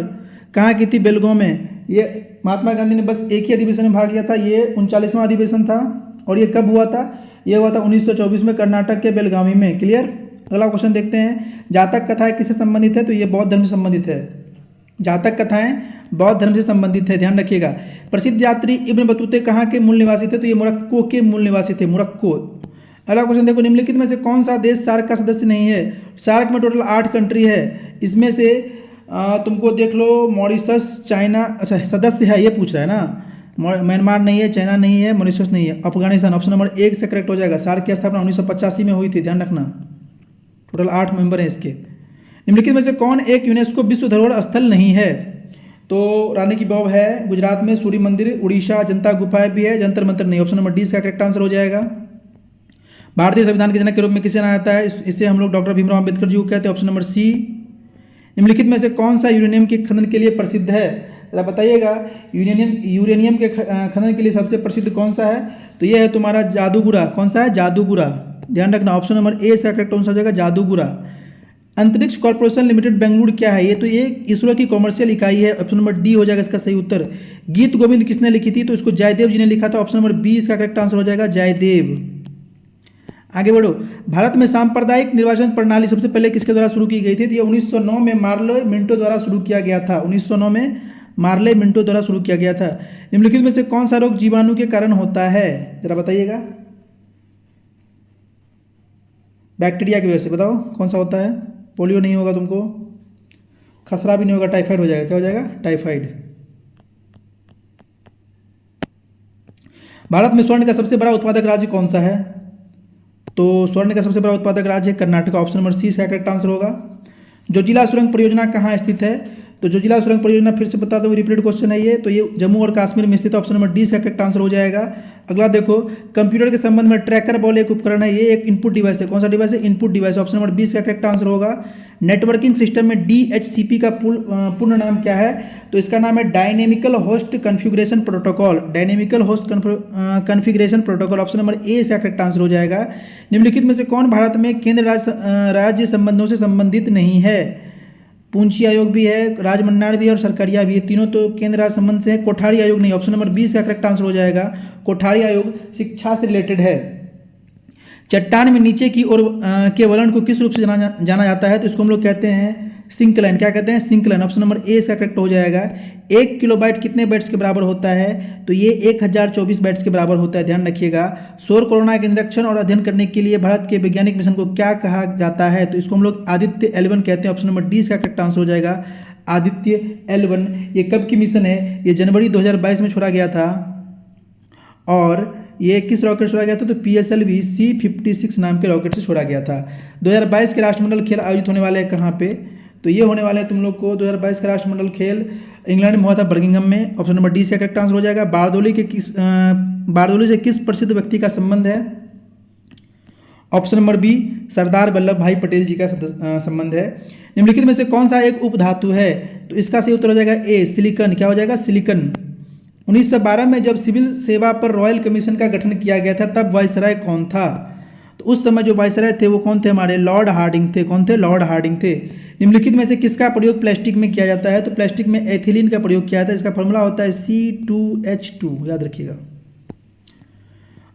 कहाँ की थी? बेलगांव में। ये महात्मा गांधी ने बस एक ही अधिवेशन में भाग लिया था, ये 39वां अधिवेशन था। और ये कब हुआ था? ये हुआ था 1924 में कर्नाटक के बेलगावी में। क्लियर। अगला क्वेश्चन देखते हैं। जातक कथाएं किससे संबंधित है? तो ये बौद्ध धर्म से संबंधित है। जातक कथाएं बौद्ध धर्म से संबंधित है, ध्यान रखिएगा। प्रसिद्ध यात्री इब्न बतूते कहाँ के मूल निवासी थे? तो ये मोरक्को के मूल निवासी थे, मोरक्को। अगला क्वेश्चन देखो, निम्नलिखित में से कौन सा देश सार्क का सदस्य नहीं है? सार्क में टोटल 8 कंट्री है, इसमें से तुमको देख लो मॉरिशस, चाइना, अच्छा सदस्य है ये पूछ रहा है ना। म्यांमार नहीं है, चाइना नहीं है, मॉरिशस नहीं है, अफगानिस्तान। ऑप्शन नंबर 1 से करेक्ट हो जाएगा। सार्क की स्थापना 1985 में हुई थी, ध्यान रखना। टोटल 8 मेंबर हैं इसके। निम्नलिखित में से कौन एक यूनेस्को विश्व धरोहर स्थल नहीं है? तो रानी की वाव है गुजरात में, सूर्य मंदिर उड़ीसा, जनता गुफाएं भी है, जंतर मंतर नहीं। ऑप्शन नंबर डी इसका करेक्ट आंसर हो जाएगा। भारतीय संविधान के जनक के रूप में किसे जाना जाता है? इसे हम लोग डॉक्टर भीमराव अम्बेडकर जी को कहते हैं। Option number C. निम्नलिखित में से कौन सा यूरेनियम के खनन के लिए प्रसिद्ध है? जरा बताइएगा, यूरेनियम के खनन के लिए सबसे प्रसिद्ध कौन सा है? तो ये है तुम्हारा जादूगुरा। कौन सा है? जादूगुरा, ध्यान रखना। ऑप्शन नंबर ए इसका करेक्ट आंसर हो जाएगा, जादूगुरा। अंतरिक्ष कॉर्पोरेशन लिमिटेड बेंगलुरु क्या है? ये तो ये इसरो की कॉमर्शियल इकाई है। ऑप्शन नंबर डी हो जाएगा इसका सही उत्तर। गीत गोविंद किसने लिखी थी? तो इसको जयदेव जी ने लिखा था। ऑप्शन नंबर बी इसका करेक्ट आंसर हो जाएगा, जयदेव। आगे बढ़ो। भारत में सांप्रदायिक निर्वाचन प्रणाली सबसे पहले किसके द्वारा शुरू की गई थी? तो ये 1909 में मार्ले मिंटो द्वारा शुरू किया गया था। 1909 में मार्ले मिंटो द्वारा शुरू किया गया था। निम्नलिखित में से कौन सा रोग जीवाणु के कारण होता है? जरा बताइएगा। बैक्टीरिया की वजह से। बताओ कौन सा होता है? पोलियो नहीं होगा तुमको, खसरा भी नहीं होगा, टाइफाइड हो जाएगा। क्या हो जाएगा? टाइफाइड। भारत में स्वर्ण का सबसे बड़ा उत्पादक राज्य कौन सा है? तो स्वर्ण का सबसे बड़ा उत्पादक राज्य है कर्नाटक। ऑप्शन नंबर सी इसका करेक्ट आंसर होगा। जोजिला सुरंग परियोजना कहाँ स्थित है? तो जोजिला सुरंग परियोजना फिर से बता दो, रिपीटेड क्वेश्चन है ये। तो ये जम्मू और कश्मीर में स्थित है। ऑप्शन नंबर डी इसका करेक्ट आंसर हो जाएगा। अगला देखो, कंप्यूटर के संबंध में ट्रैकर बॉल एक उपकरण है, ये एक इनपुट डिवाइस है। कौन सा डिवाइस है? Input device. ऑप्शन नंबर 20 का करेक्ट आंसर होगा। नेटवर्किंग सिस्टम में DHCP का पूर्ण नाम क्या है? तो इसका नाम है dynamical host configuration protocol. Dynamical host configuration protocol. Option number ए इसका करेक्ट आंसर हो जाएगा। निम्नलिखित में से कौन भारत में केंद्र राज्य संबंधों से संबंधित नहीं है? पूंछी आयोग भी है, राजमन्नार भी है और सरकारिया भी है। तीनों तो केंद्र राज्य संबंध से है। कोठारी आयोग नहीं। ऑप्शन नंबर 20 का करेक्ट आंसर हो जाएगा। कोठारी आयोग शिक्षा से रिलेटेड है। चट्टान में नीचे की ओर के वलन को किस रूप से जाना जाता है? तो इसको हम लोग कहते हैं सिंकलाइन। क्या कहते हैं? सिंकलाइन। ऑप्शन नंबर ए इसका करेक्ट हो जाएगा। 1 किलोबाइट कितने बाइट्स के बराबर होता है? तो ये 1024 बाइट्स के बराबर होता है, ध्यान रखिएगा। सौर कोरोना के निरीक्षण और अध्ययन करने के लिए भारत के वैज्ञानिक मिशन को क्या कहा जाता है? तो इसको हम लोग आदित्य L1 कहते हैं। ऑप्शन नंबर डी इसका करेक्ट आंसर हो जाएगा, आदित्य L1। ये कब की मिशन है? ये जनवरी 2022 में छोड़ा गया था। और ये किस रॉकेट से छोड़ा गया था? तो PSLV C56 नाम के रॉकेट से छोड़ा गया था। 2022 के राष्ट्रमंडल खेल आयोजित होने वाले हैं कहाँ पे? तो ये होने वाले हैं तुम लोग को 2022 का राष्ट्रमंडल खेल इंग्लैंड में हुआ था, बर्मिंघम में। ऑप्शन नंबर डी से करेक्ट आंसर हो जाएगा। बारदोली से किस प्रसिद्ध व्यक्ति का संबंध है? Option number B, Sardar Vallabh भाई पटेल जी का संबंध है। निम्नलिखित में से कौन सा एक उपधातु है? तो इसका सही उत्तर हो जाएगा ए, सिलिकन। क्या हो जाएगा? सिलिकन। 1912 में जब सिविल सेवा पर रॉयल कमीशन का गठन किया गया था तब वायसराय कौन था? तो उस समय जो वायसराय थे वो कौन थे? हमारे लॉर्ड हार्डिंग थे। कौन थे? लॉर्ड हार्डिंग थे। निम्नलिखित में से किसका प्रयोग प्लास्टिक में किया जाता है? तो प्लास्टिक में एथिलीन का प्रयोग किया जाता है। इसका फॉर्मूला होता है C2H2, याद रखिएगा।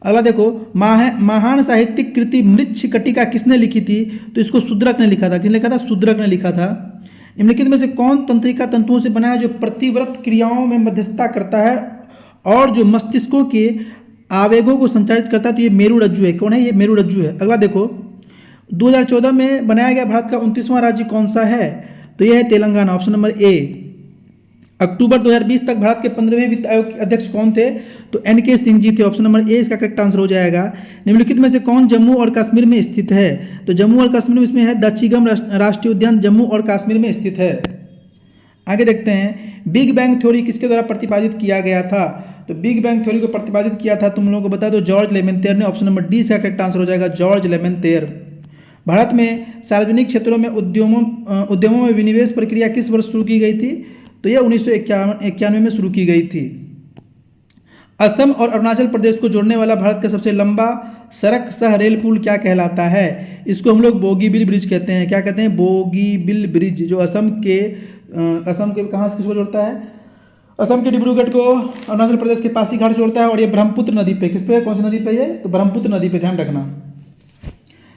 अगला देखो, महान साहित्यिक कृति मृच्छकटिका किसने लिखी थी? तो इसको शूद्रक ने लिखा था। किसने लिखा था? शूद्रक ने लिखा था। निम्नलिखित में से कौन तंत्रिका तंतुओं से बना है जो प्रतिव्रत क्रियाओं में मध्यस्थता करता है और जो मस्तिष्कों के आवेगों को संचालित करता है? तो ये मेरुरज्जु है। कौन है? ये मेरुरज्जु है। अगला देखो, 2014 में बनाया गया भारत का 29वां राज्य कौन सा है? तो यह है तेलंगाना। Option number A. अक्टूबर 2020 तक भारत के 15वें वित्त आयोग के अध्यक्ष कौन थे? तो NK सिंह जी थे। ऑप्शन नंबर ए इसका करेक्ट आंसर हो जाएगा। निम्नलिखित में से कौन जम्मू और कश्मीर में स्थित है? तो जम्मू और कश्मीर में इसमें है दक्षिगम राष्ट्रीय उद्यान, जम्मू और कश्मीर में स्थित है। आगे देखते हैं, बिग बैंग थ्योरी किसके द्वारा प्रतिपादित किया गया था? तो बिग बैंग थ्योरी को प्रतिपादित किया था, तुम लोगों को बता दो, जॉर्ज लेमेंतेयर ने। ऑप्शन नंबर डी इसका करेक्ट आंसर हो जाएगा, जॉर्ज लेमेंतेयर। भारत में सार्वजनिक क्षेत्रों में उद्यमों में विनिवेश प्रक्रिया किस वर्ष शुरू की गई थी? तो यह 1991 में शुरू की गई थी। असम और अरुणाचल प्रदेश को जोड़ने वाला भारत का सबसे लंबा सड़क सह रेल पुल क्या कहलाता है? इसको हम लोग बोगीबिल ब्रिज कहते हैं। क्या कहते हैं? बोगीबिल ब्रिज, जो असम के कहाँ से किसको जोड़ता है? असम के डिब्रूगढ़ को अरुणाचल प्रदेश के पासीघाट से जोड़ता है। और ये ब्रह्मपुत्र नदी पे, किस पे? कौन सी नदी पे? ये तो ब्रह्मपुत्र नदी पे, ध्यान रखना।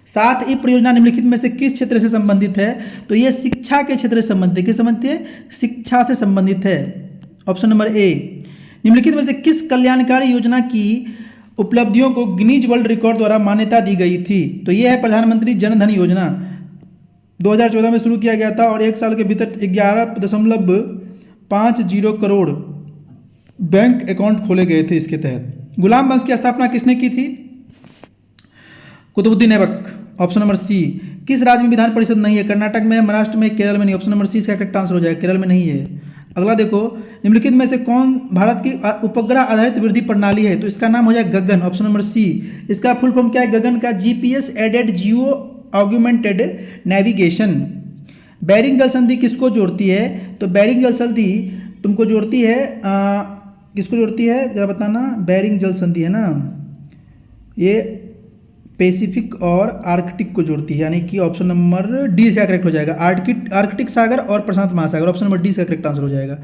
साथ ही परियोजना निम्नलिखित में से किस क्षेत्र से संबंधित है? तो ये शिक्षा के क्षेत्र से संबंधित है। किस संबंधित है? शिक्षा से संबंधित है। ऑप्शन नंबर ए। निम्नलिखित में से किस कल्याणकारी योजना की उपलब्धियों को गिनीज वर्ल्ड रिकॉर्ड द्वारा मान्यता दी गई थी? तो यह है प्रधानमंत्री जन धन योजना। 2014 में शुरू किया गया था और एक साल के भीतर 11.50 करोड़ बैंक अकाउंट खोले गए थे इसके तहत। गुलाम वंश की स्थापना किसने की थी? Qutubuddin Aibak. Option number C. किस राज्य में विधान परिषद नहीं है? कर्नाटक में है, महाराष्ट्र में, केरल में नहीं। ऑप्शन नंबर सी इसका करेक्ट आंसर हो जाएगा, केरल में नहीं है। अगला देखो, निम्नलिखित में से कौन भारत की उपग्रह आधारित वृद्धि प्रणाली है? तो इसका नाम हो जाएगा गगन। Option number C. इसका फुल फॉर्म क्या है? गगन का GPS aided geo augmented navigation. Bering जल संधि किसको जोड़ती है? तो बेरिंग जल संधि तुमको जोड़ती है किसको जोड़ती है जरा बताना। बेरिंग जल संधि है ना, ये पैसिफिक और आर्कटिक को जोड़ती है, यानी कि ऑप्शन नंबर डी से करेक्ट हो जाएगा, आर्कटिक सागर और प्रशांत महासागर। ऑप्शन नंबर डी से करेक्ट आंसर हो जाएगा।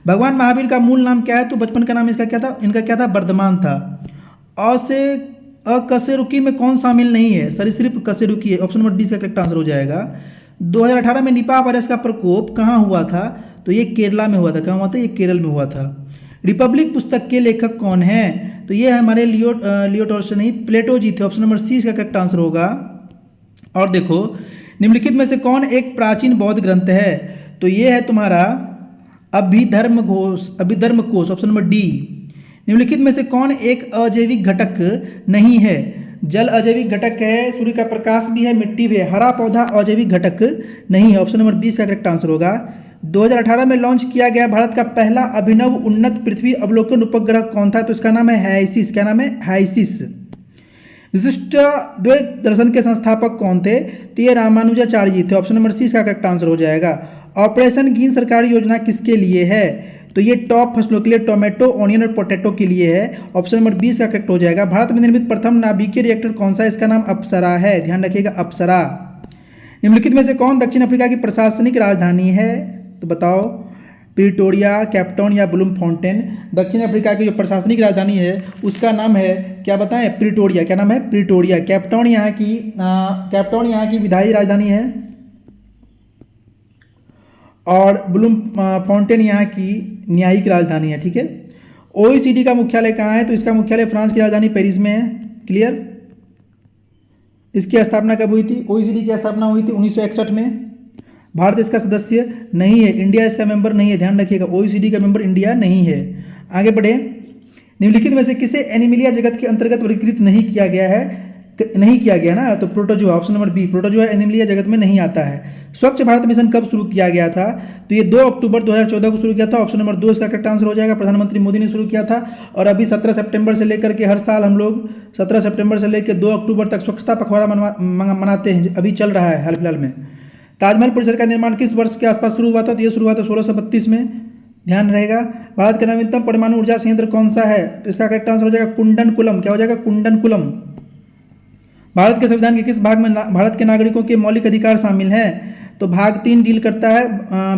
भगवान महावीर का मूल नाम क्या है? तो बचपन का नाम इसका क्या था? इनका क्या था? वर्धमान था। अकशेरुकी में कौन शामिल नहीं है? सरीसृप कशेरुकी है। ऑप्शन नंबर डी से करेक्ट आंसर हो जाएगा। 2018 में निपाह वायरस का प्रकोप कहाँ हुआ था? तो ये केरला में हुआ था। कहाँ हुआ था? ये केरल में हुआ था। रिपब्लिक पुस्तक के लेखक कौन है? तो ये हमारे लियो टॉल्स्टॉय नहीं, प्लेटो जी थे। ऑप्शन नंबर सी इसका करेक्ट आंसर होगा। और देखो, निम्नलिखित में से कौन एक प्राचीन बौद्ध ग्रंथ है? तो ये है तुम्हारा अभिधर्म कोश। Option number D. निम्नलिखित में से कौन एक अजैविक घटक नहीं है? जल अजैविक घटक है, सूर्य का प्रकाश भी है, मिट्टी भी है। हरा पौधा अजैविक घटक नहीं है। ऑप्शन नंबर बी इसका करेक्ट आंसर होगा। 2018 में लॉन्च किया गया भारत का पहला अभिनव उन्नत पृथ्वी अवलोकन उपग्रह कौन था? तो इसका नाम है हाइसिस। क्या नाम है? हाइसिस। विशिष्ट द्वैत दर्शन के संस्थापक कौन थे? तो ये रामानुजाचार्य जी थे। ऑप्शन नंबर सी इसका करेक्ट आंसर हो जाएगा। ऑपरेशन ग्रीन सरकारी योजना किसके लिए है? तो ये टॉप फसलों के लिए, टोमेटो, ऑनियन और पोटैटो के लिए है। ऑप्शन नंबर 20 का करेक्ट हो जाएगा। भारत में निर्मित प्रथम नाभिकीय रिएक्टर कौन सा है? इसका नाम अप्सरा है, ध्यान रखिएगा, अप्सरा। निम्नलिखित में से कौन दक्षिण अफ्रीका की प्रशासनिक राजधानी है? तो बताओ। प्रिटोरिया, कैपटाउन या ब्लूमफॉन्टेन। दक्षिण अफ्रीका की जो प्रशासनिक राजधानी है उसका नाम है, क्या बताएं, प्रिटोरिया। क्या नाम है? प्रिटोरिया। कैपटाउन यहाँ की विधायी राजधानी है और ब्लूमफॉन्टेन यहाँ की न्यायिक राजधानी है। ठीक है। OECD का मुख्यालय कहाँ है? तो इसका मुख्यालय फ्रांस की राजधानी पेरिस में है। क्लियर। इसकी स्थापना कब हुई थी? OECD की स्थापना हुई थी 1961 में। भारत इसका सदस्य नहीं है, इंडिया इसका मेंबर नहीं है, ध्यान रखिएगा, OECD का मेंबर इंडिया नहीं है। आगे बढ़े। निम्नलिखित में से किसे एनिमिलिया जगत के अंतर्गत वर्गीकृत नहीं किया गया है? नहीं किया गया ना, तो protozoa, option number B, protozoa animalia जगत में नहीं आता है। स्वच्छ भारत मिशन कब शुरू किया गया था? तो ये 2 अक्टूबर 2014 को शुरू किया था। ऑप्शन नंबर 2 इसका करेक्ट आंसर हो जाएगा। प्रधानमंत्री मोदी ने शुरू किया था और अभी 17 सितंबर से लेकर के हर साल हम लोग 17 सितंबर से लेकर 2 अक्टूबर तक स्वच्छता पखवाड़ा मनाते हैं, अभी चल रहा है हाल फिलहाल में। ताजमहल परिसर का निर्माण किस वर्ष के आसपास शुरू हुआ था? तो ये शुरू हुआ था 1632 में, ध्यान रहेगा। भारत का नवीनतम परमाणु ऊर्जा संयंत्र कौन सा है? तो इसका करेक्ट आंसर हो जाएगा कुंडनकुलम। क्या हो जाएगा? कुंडनकुलम। भारत के संविधान के किस भाग में भारत के नागरिकों के मौलिक अधिकार शामिल हैं? तो भाग 3 डील करता है,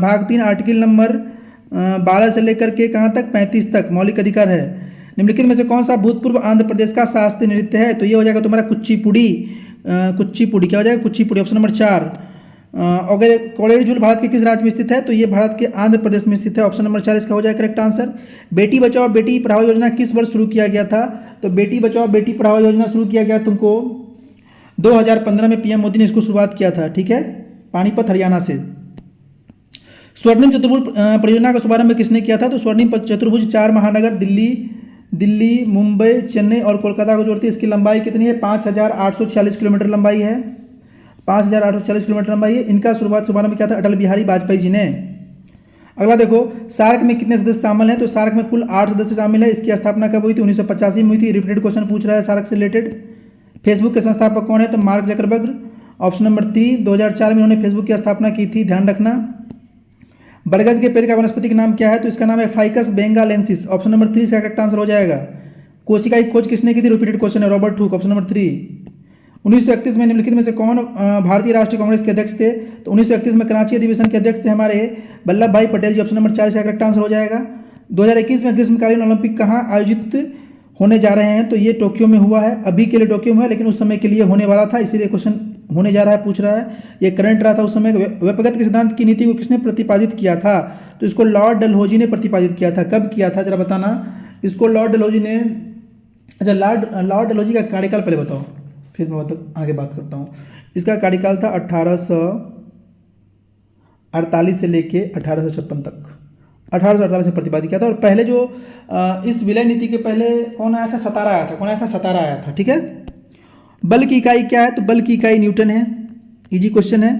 भाग 3 आर्टिकल नंबर 12 से लेकर के कहाँ तक? 35 तक मौलिक अधिकार है। निम्नलिखित में से कौन सा भूतपूर्व आंध्र प्रदेश का शास्त्रीय नृत्य है? तो ये हो जाएगा तुम्हारा कुचिपुड़ी। कुचिपुड़ी क्या हो जाएगा? Kuchipudi, option number 4। अगर कोड़ेरी झील भारत के किस राज्य में स्थित है? तो ये भारत के आंध्र प्रदेश में स्थित है, ऑप्शन नंबर 4 इसका हो जाएगा करेक्ट आंसर। बेटी बचाओ बेटी पढ़ाओ योजना किस वर्ष शुरू किया गया था? तो बेटी बचाओ बेटी पढ़ाओ योजना शुरू किया गया तुमको 2015 में, पीएम मोदी ने इसको शुरुआत किया था। ठीक है, पानीपत हरियाणा से। स्वर्णिम चतुर्भुज परियोजना का शुभारंभ किसने किया था? तो स्वर्णिम चतुर्भुज 4 महानगर दिल्ली, मुंबई, चेन्नई और कोलकाता को जोड़ती है। इसकी लंबाई कितनी है? 5846 किलोमीटर लंबाई है। 5846 किलोमीटर लंबाई है। इनका शुभारंभ किया था अटल बिहारी वाजपेयी जी ने। अगला देखो, सार्क में कितने सदस्य शामिल हैं? तो सार्क में कुल 8 सदस्य शामिल है। इसकी स्थापना कब हुई थी? 1985 में हुई थी। रिपीटेड क्वेश्चन पूछ रहा है सार्क से रिलेटेड। फेसबुक के संस्थापक कौन है? तो मार्क जकरबर्ग, ऑप्शन नंबर 3। 2004 में उन्होंने फेसबुक की स्थापना की थी, ध्यान रखना। बरगद के पेड़ का वनस्पति का नाम क्या है? तो इसका नाम है फाइकस बेंगालेंसिस, ऑप्शन नंबर 3 इसका करेक्ट आंसर हो जाएगा। कोशिका की खोज किसने की थी? रिपीटेड क्वेश्चन है, रॉबर्ट हुक, ऑप्शन नंबर 3। 1931 में निम्नलिखित में से कौन भारतीय राष्ट्रीय कांग्रेस के अध्यक्ष थे? तो 1931 में कराची अधिवेशन के अध्यक्ष थे हमारे वल्लभ भाई पटेल जी, ऑप्शन नंबर 4 इसका करेक्ट आंसर हो जाएगा। 2021 में ग्रीष्मकालीन ओलंपिक कहाँ आयोजित होने जा रहे हैं? तो ये टोक्यो में हुआ है। अभी के लिए टोक्यो में है, लेकिन उस समय के लिए होने वाला था, इसीलिए क्वेश्चन होने जा रहा है, पूछ रहा है। ये करंट रहा था उस समय। व्यपगत के सिद्धांत की नीति को किसने प्रतिपादित किया था? तो इसको लॉर्ड डलहौजी ने प्रतिपादित किया था। कब किया था जरा बताना। इसको लॉर्ड डलहौजी ने, अच्छा लॉर्ड डलहौजी का कार्यकाल पहले बताओ, फिर मैं आगे बात करता हूँ। इसका कार्यकाल था 1848 से लेके 1856 तक। 1848 में प्रतिपादित किया था। और पहले जो इस विलय नीति के पहले कौन आया था? सतारा आया था। कौन आया था? सतारा आया था। ठीक है। बल की इकाई क्या है? तो बल की इकाई न्यूटन है। इजी क्वेश्चन है।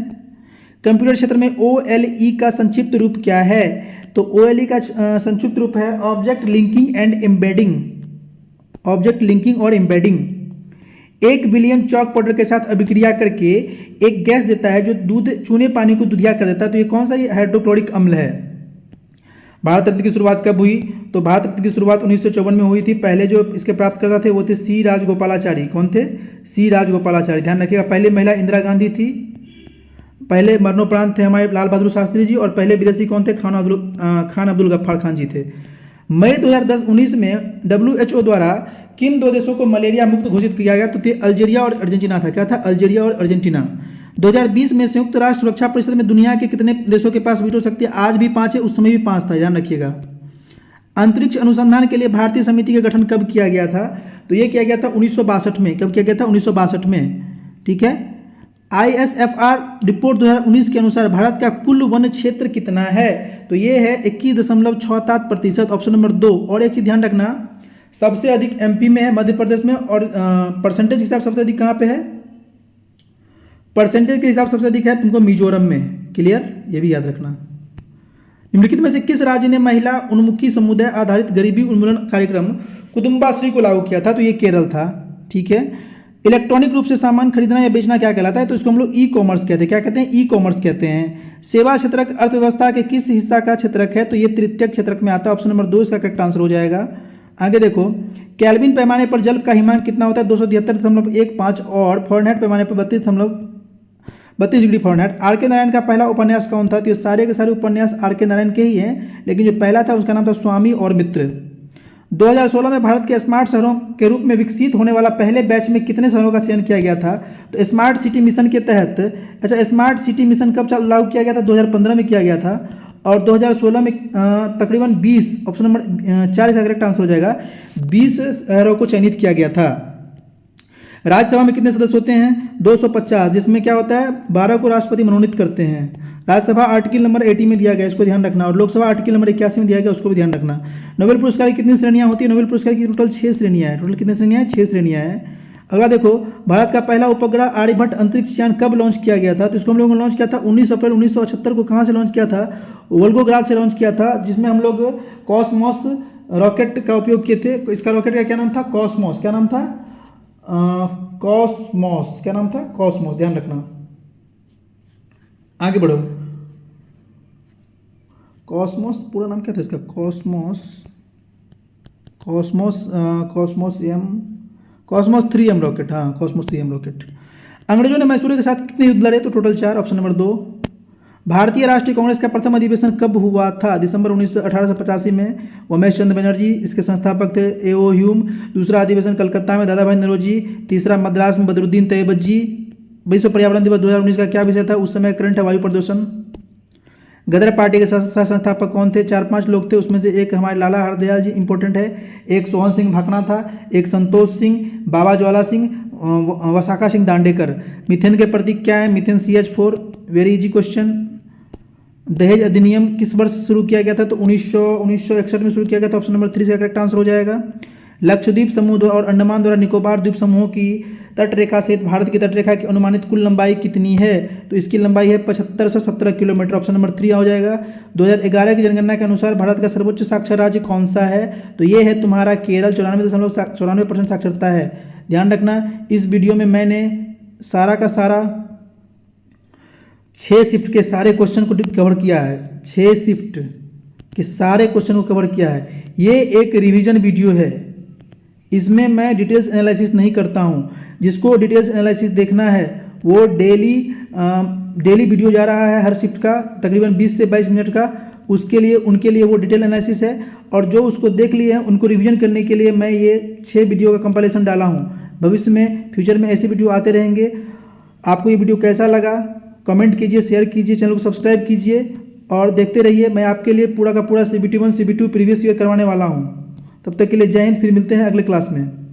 कंप्यूटर क्षेत्र में OLE का संक्षिप्त रूप क्या है? तो OLE का संक्षिप्त रूप है object linking and embedding. Object linking और एम्बेडिंग 1 बिलियन चॉक पाउडर के साथ अभिक्रिया करके एक गैस देता है जो दूध चूने पानी को दुधिया कर देता है। तो ये कौन सा हाइड्रोक्लोरिक अम्ल है? भारत रत्न की शुरुआत कब हुई? तो भारत रत्न की शुरुआत 1954 में हुई थी। पहले जो इसके प्राप्तकर्ता थे वो थे सी राजगोपालाचारी। कौन थे? सी राजगोपालाचारी, ध्यान रखिएगा। पहले महिला इंदिरा गांधी थी, पहले मरणोपरांत थे हमारे लाल बहादुर शास्त्री जी, और पहले विदेशी कौन थे? खान अब्दुल गफ्फार खान जी थे। मई 2010-19 में WHO द्वारा किन 2 देशों को मलेरिया मुक्त घोषित किया गया? तो अल्जीरिया और अर्जेंटीना था। क्या था? अल्जीरिया और अर्जेंटीना। 2020 में संयुक्त राष्ट्र सुरक्षा परिषद में दुनिया के कितने देशों के पास वीटो शक्ति? आज भी 5 है, उस समय भी 5 था, ध्यान रखिएगा। अंतरिक्ष अनुसंधान के लिए भारतीय समिति का गठन कब किया गया था? तो ये किया गया था 1962 में। कब किया गया था? 1962 में। ठीक है। ISFR रिपोर्ट 2019 के अनुसार भारत का कुल वन क्षेत्र कितना है? तो ये है 21.67%, ऑप्शन नंबर 2। और एक चीज ध्यान रखना, सबसे अधिक MP में है, मध्य प्रदेश में, और परसेंटेज के हिसाब सबसे अधिक कहाँ पे है? परसेंटेज के हिसाब सबसे अधिक है तुमको मिजोरम में। क्लियर, ये भी याद रखना। निम्नलिखित में से किस राज्य ने महिला उन्मुखी समुदाय आधारित गरीबी उन्मूलन कार्यक्रम कुटुंबाश्री को लागू किया था? तो ये केरल था। ठीक है। इलेक्ट्रॉनिक रूप से सामान खरीदना या बेचना क्या कहलाता है? तो इसको हम लोग ई-कॉमर्स कहते हैं। क्या कहते हैं? ई-कॉमर्स कहते हैं। सेवा क्षेत्रक अर्थव्यवस्था के किस हिस्सा का क्षेत्रक है? तो ये तृतीयक क्षेत्रक में आता है, ऑप्शन नंबर 2 इसका करेक्ट आंसर हो जाएगा। आगे देखो, केल्विन पैमाने पर जल का हिमांक कितना होता है? 273.15 और फ़ारेनहाइट पैमाने पर 32 डिग्री फ़ारेनहाइट। आर के नारायण का पहला उपन्यास कौन था? तो ये सारे के सारे उपन्यास आर के नारायण के ही हैं, लेकिन जो पहला था उसका नाम था स्वामी और मित्र। 2016 में भारत के स्मार्ट शहरों के रूप में विकसित होने वाला पहले बैच में कितने शहरों का चयन किया गया था? तो स्मार्ट सिटी मिशन के तहत, अच्छा स्मार्ट सिटी मिशन कब लागू किया गया था? 2015 में किया गया था, और 2016 में तकरीबन 20, ऑप्शन नंबर 4 इसका करेक्ट आंसर हो जाएगा, 20 शहरों को चयनित किया गया था। राज्यसभा में कितने सदस्य होते हैं? 250, जिसमें क्या होता है 12 को राष्ट्रपति मनोनीत करते हैं। राज्यसभा आर्टिकल नंबर 80 में दिया गया, इसको ध्यान रखना, और लोकसभा आर्टिकल नंबर 81 में दिया गया, उसको भी ध्यान रखना। नोबेल पुरस्कार की कितनी श्रेणियां होती है? नोबेल पुरस्कार की टोटल 6 श्रेणियां हैं। टोटल कितनी श्रेणियां हैं? 6 श्रेणियां हैं। अगला देखो, भारत का पहला उपग्रह आर्यभट्ट अंतरिक्ष यान कब लॉन्च किया गया था? तो इसको हम लोगों ने लॉन्च किया था 19 अप्रैल 1978 को। कहाँ से लॉन्च किया था? वोल्गोग्राद से लॉन्च किया था, जिसमें हम लोग कॉस्मोस रॉकेट का उपयोग किए थे। इसका रॉकेट का क्या नाम था? कॉस्मोस। क्या नाम था? कॉस्मोस। क्या नाम था? कॉस्मोस। ध्यान रखना। आगे बढ़ो। कॉस्मोस पूरा नाम क्या था इसका? Cosmos 3M rocket. हाँ, कॉस्मोस 3M रॉकेट। अंग्रेजों ने मैसूर के साथ कितने युद्ध लड़े? तो टोटल 4, ऑप्शन नंबर 2। भारतीय राष्ट्रीय कांग्रेस का प्रथम अधिवेशन कब हुआ था? दिसंबर 1885 में। उमेश चंद्र बनर्जी इसके संस्थापक थे। A.O. ह्यूम। दूसरा अधिवेशन कलकत्ता में दादा भाई नौरोजी। तीसरा मद्रास में बदरुद्दीन तैयबत जी। विश्व पर्यावरण दिवस 2019 का क्या विषय था? उस समय करंट है वायु प्रदूषण। गदर पार्टी के सह संस्थापक कौन थे? 4-5 लोग थे, उसमें से एक हमारे लाला हरदयाल जी इंपॉर्टेंट है, एक सोहन सिंह भाकना था, एक संतोष सिंह, बाबा ज्वाला सिंह, वसाका सिंह दांडेकर। मीथेन के प्रतीक क्या है? Methane CH4। Very easy question. दहेज अधिनियम किस वर्ष शुरू किया गया था? तो 1961 में शुरू किया गया था, ऑप्शन नंबर 3 का करेक्ट आंसर हो जाएगा। लक्षद्वीप समूह और अंडमान द्वारा निकोबार द्वीप समूहों की तटरेखा सहित भारत की तटरेखा की अनुमानित कुल लंबाई कितनी है? तो इसकी लंबाई है 75 से 17 किलोमीटर, ऑप्शन नंबर 3 हो जाएगा। 2011 की जनगणना के अनुसार भारत का सर्वोच्च साक्षर राज्य कौन सा है? तो ये है तुम्हारा केरल, 94.94% साक्षरता है। ध्यान रखना, इस वीडियो में मैंने सारा का सारा 6 शिफ्ट के सारे क्वेश्चन को कवर किया है। 6 शिफ्ट के सारे क्वेश्चन को कवर किया है। ये एक रिवीजन वीडियो है, इसमें मैं डिटेल्स एनालिसिस नहीं करता हूँ। जिसको डिटेल्स एनालिसिस देखना है वो डेली वीडियो जा रहा है हर शिफ्ट का, तकरीबन 20 से 22 मिनट का। उनके लिए वो डिटेल एनालिसिस है, और जो उसको देख लिए हैं उनको रिवीजन करने के लिए मैं ये 6 वीडियो का कंपाइलेशन डाला हूँ। भविष्य में फ्यूचर में ऐसे वीडियो आते रहेंगे। आपको ये वीडियो कैसा लगा कमेंट कीजिए, शेयर कीजिए, चैनल को सब्सक्राइब कीजिए और देखते रहिए। मैं आपके लिए पूरा का पूरा CBT 1 CBT 2 प्रीवियस ईयर करवाने वाला हूँ। तब तक के लिए जय हिंद, फिर मिलते हैं अगले क्लास में।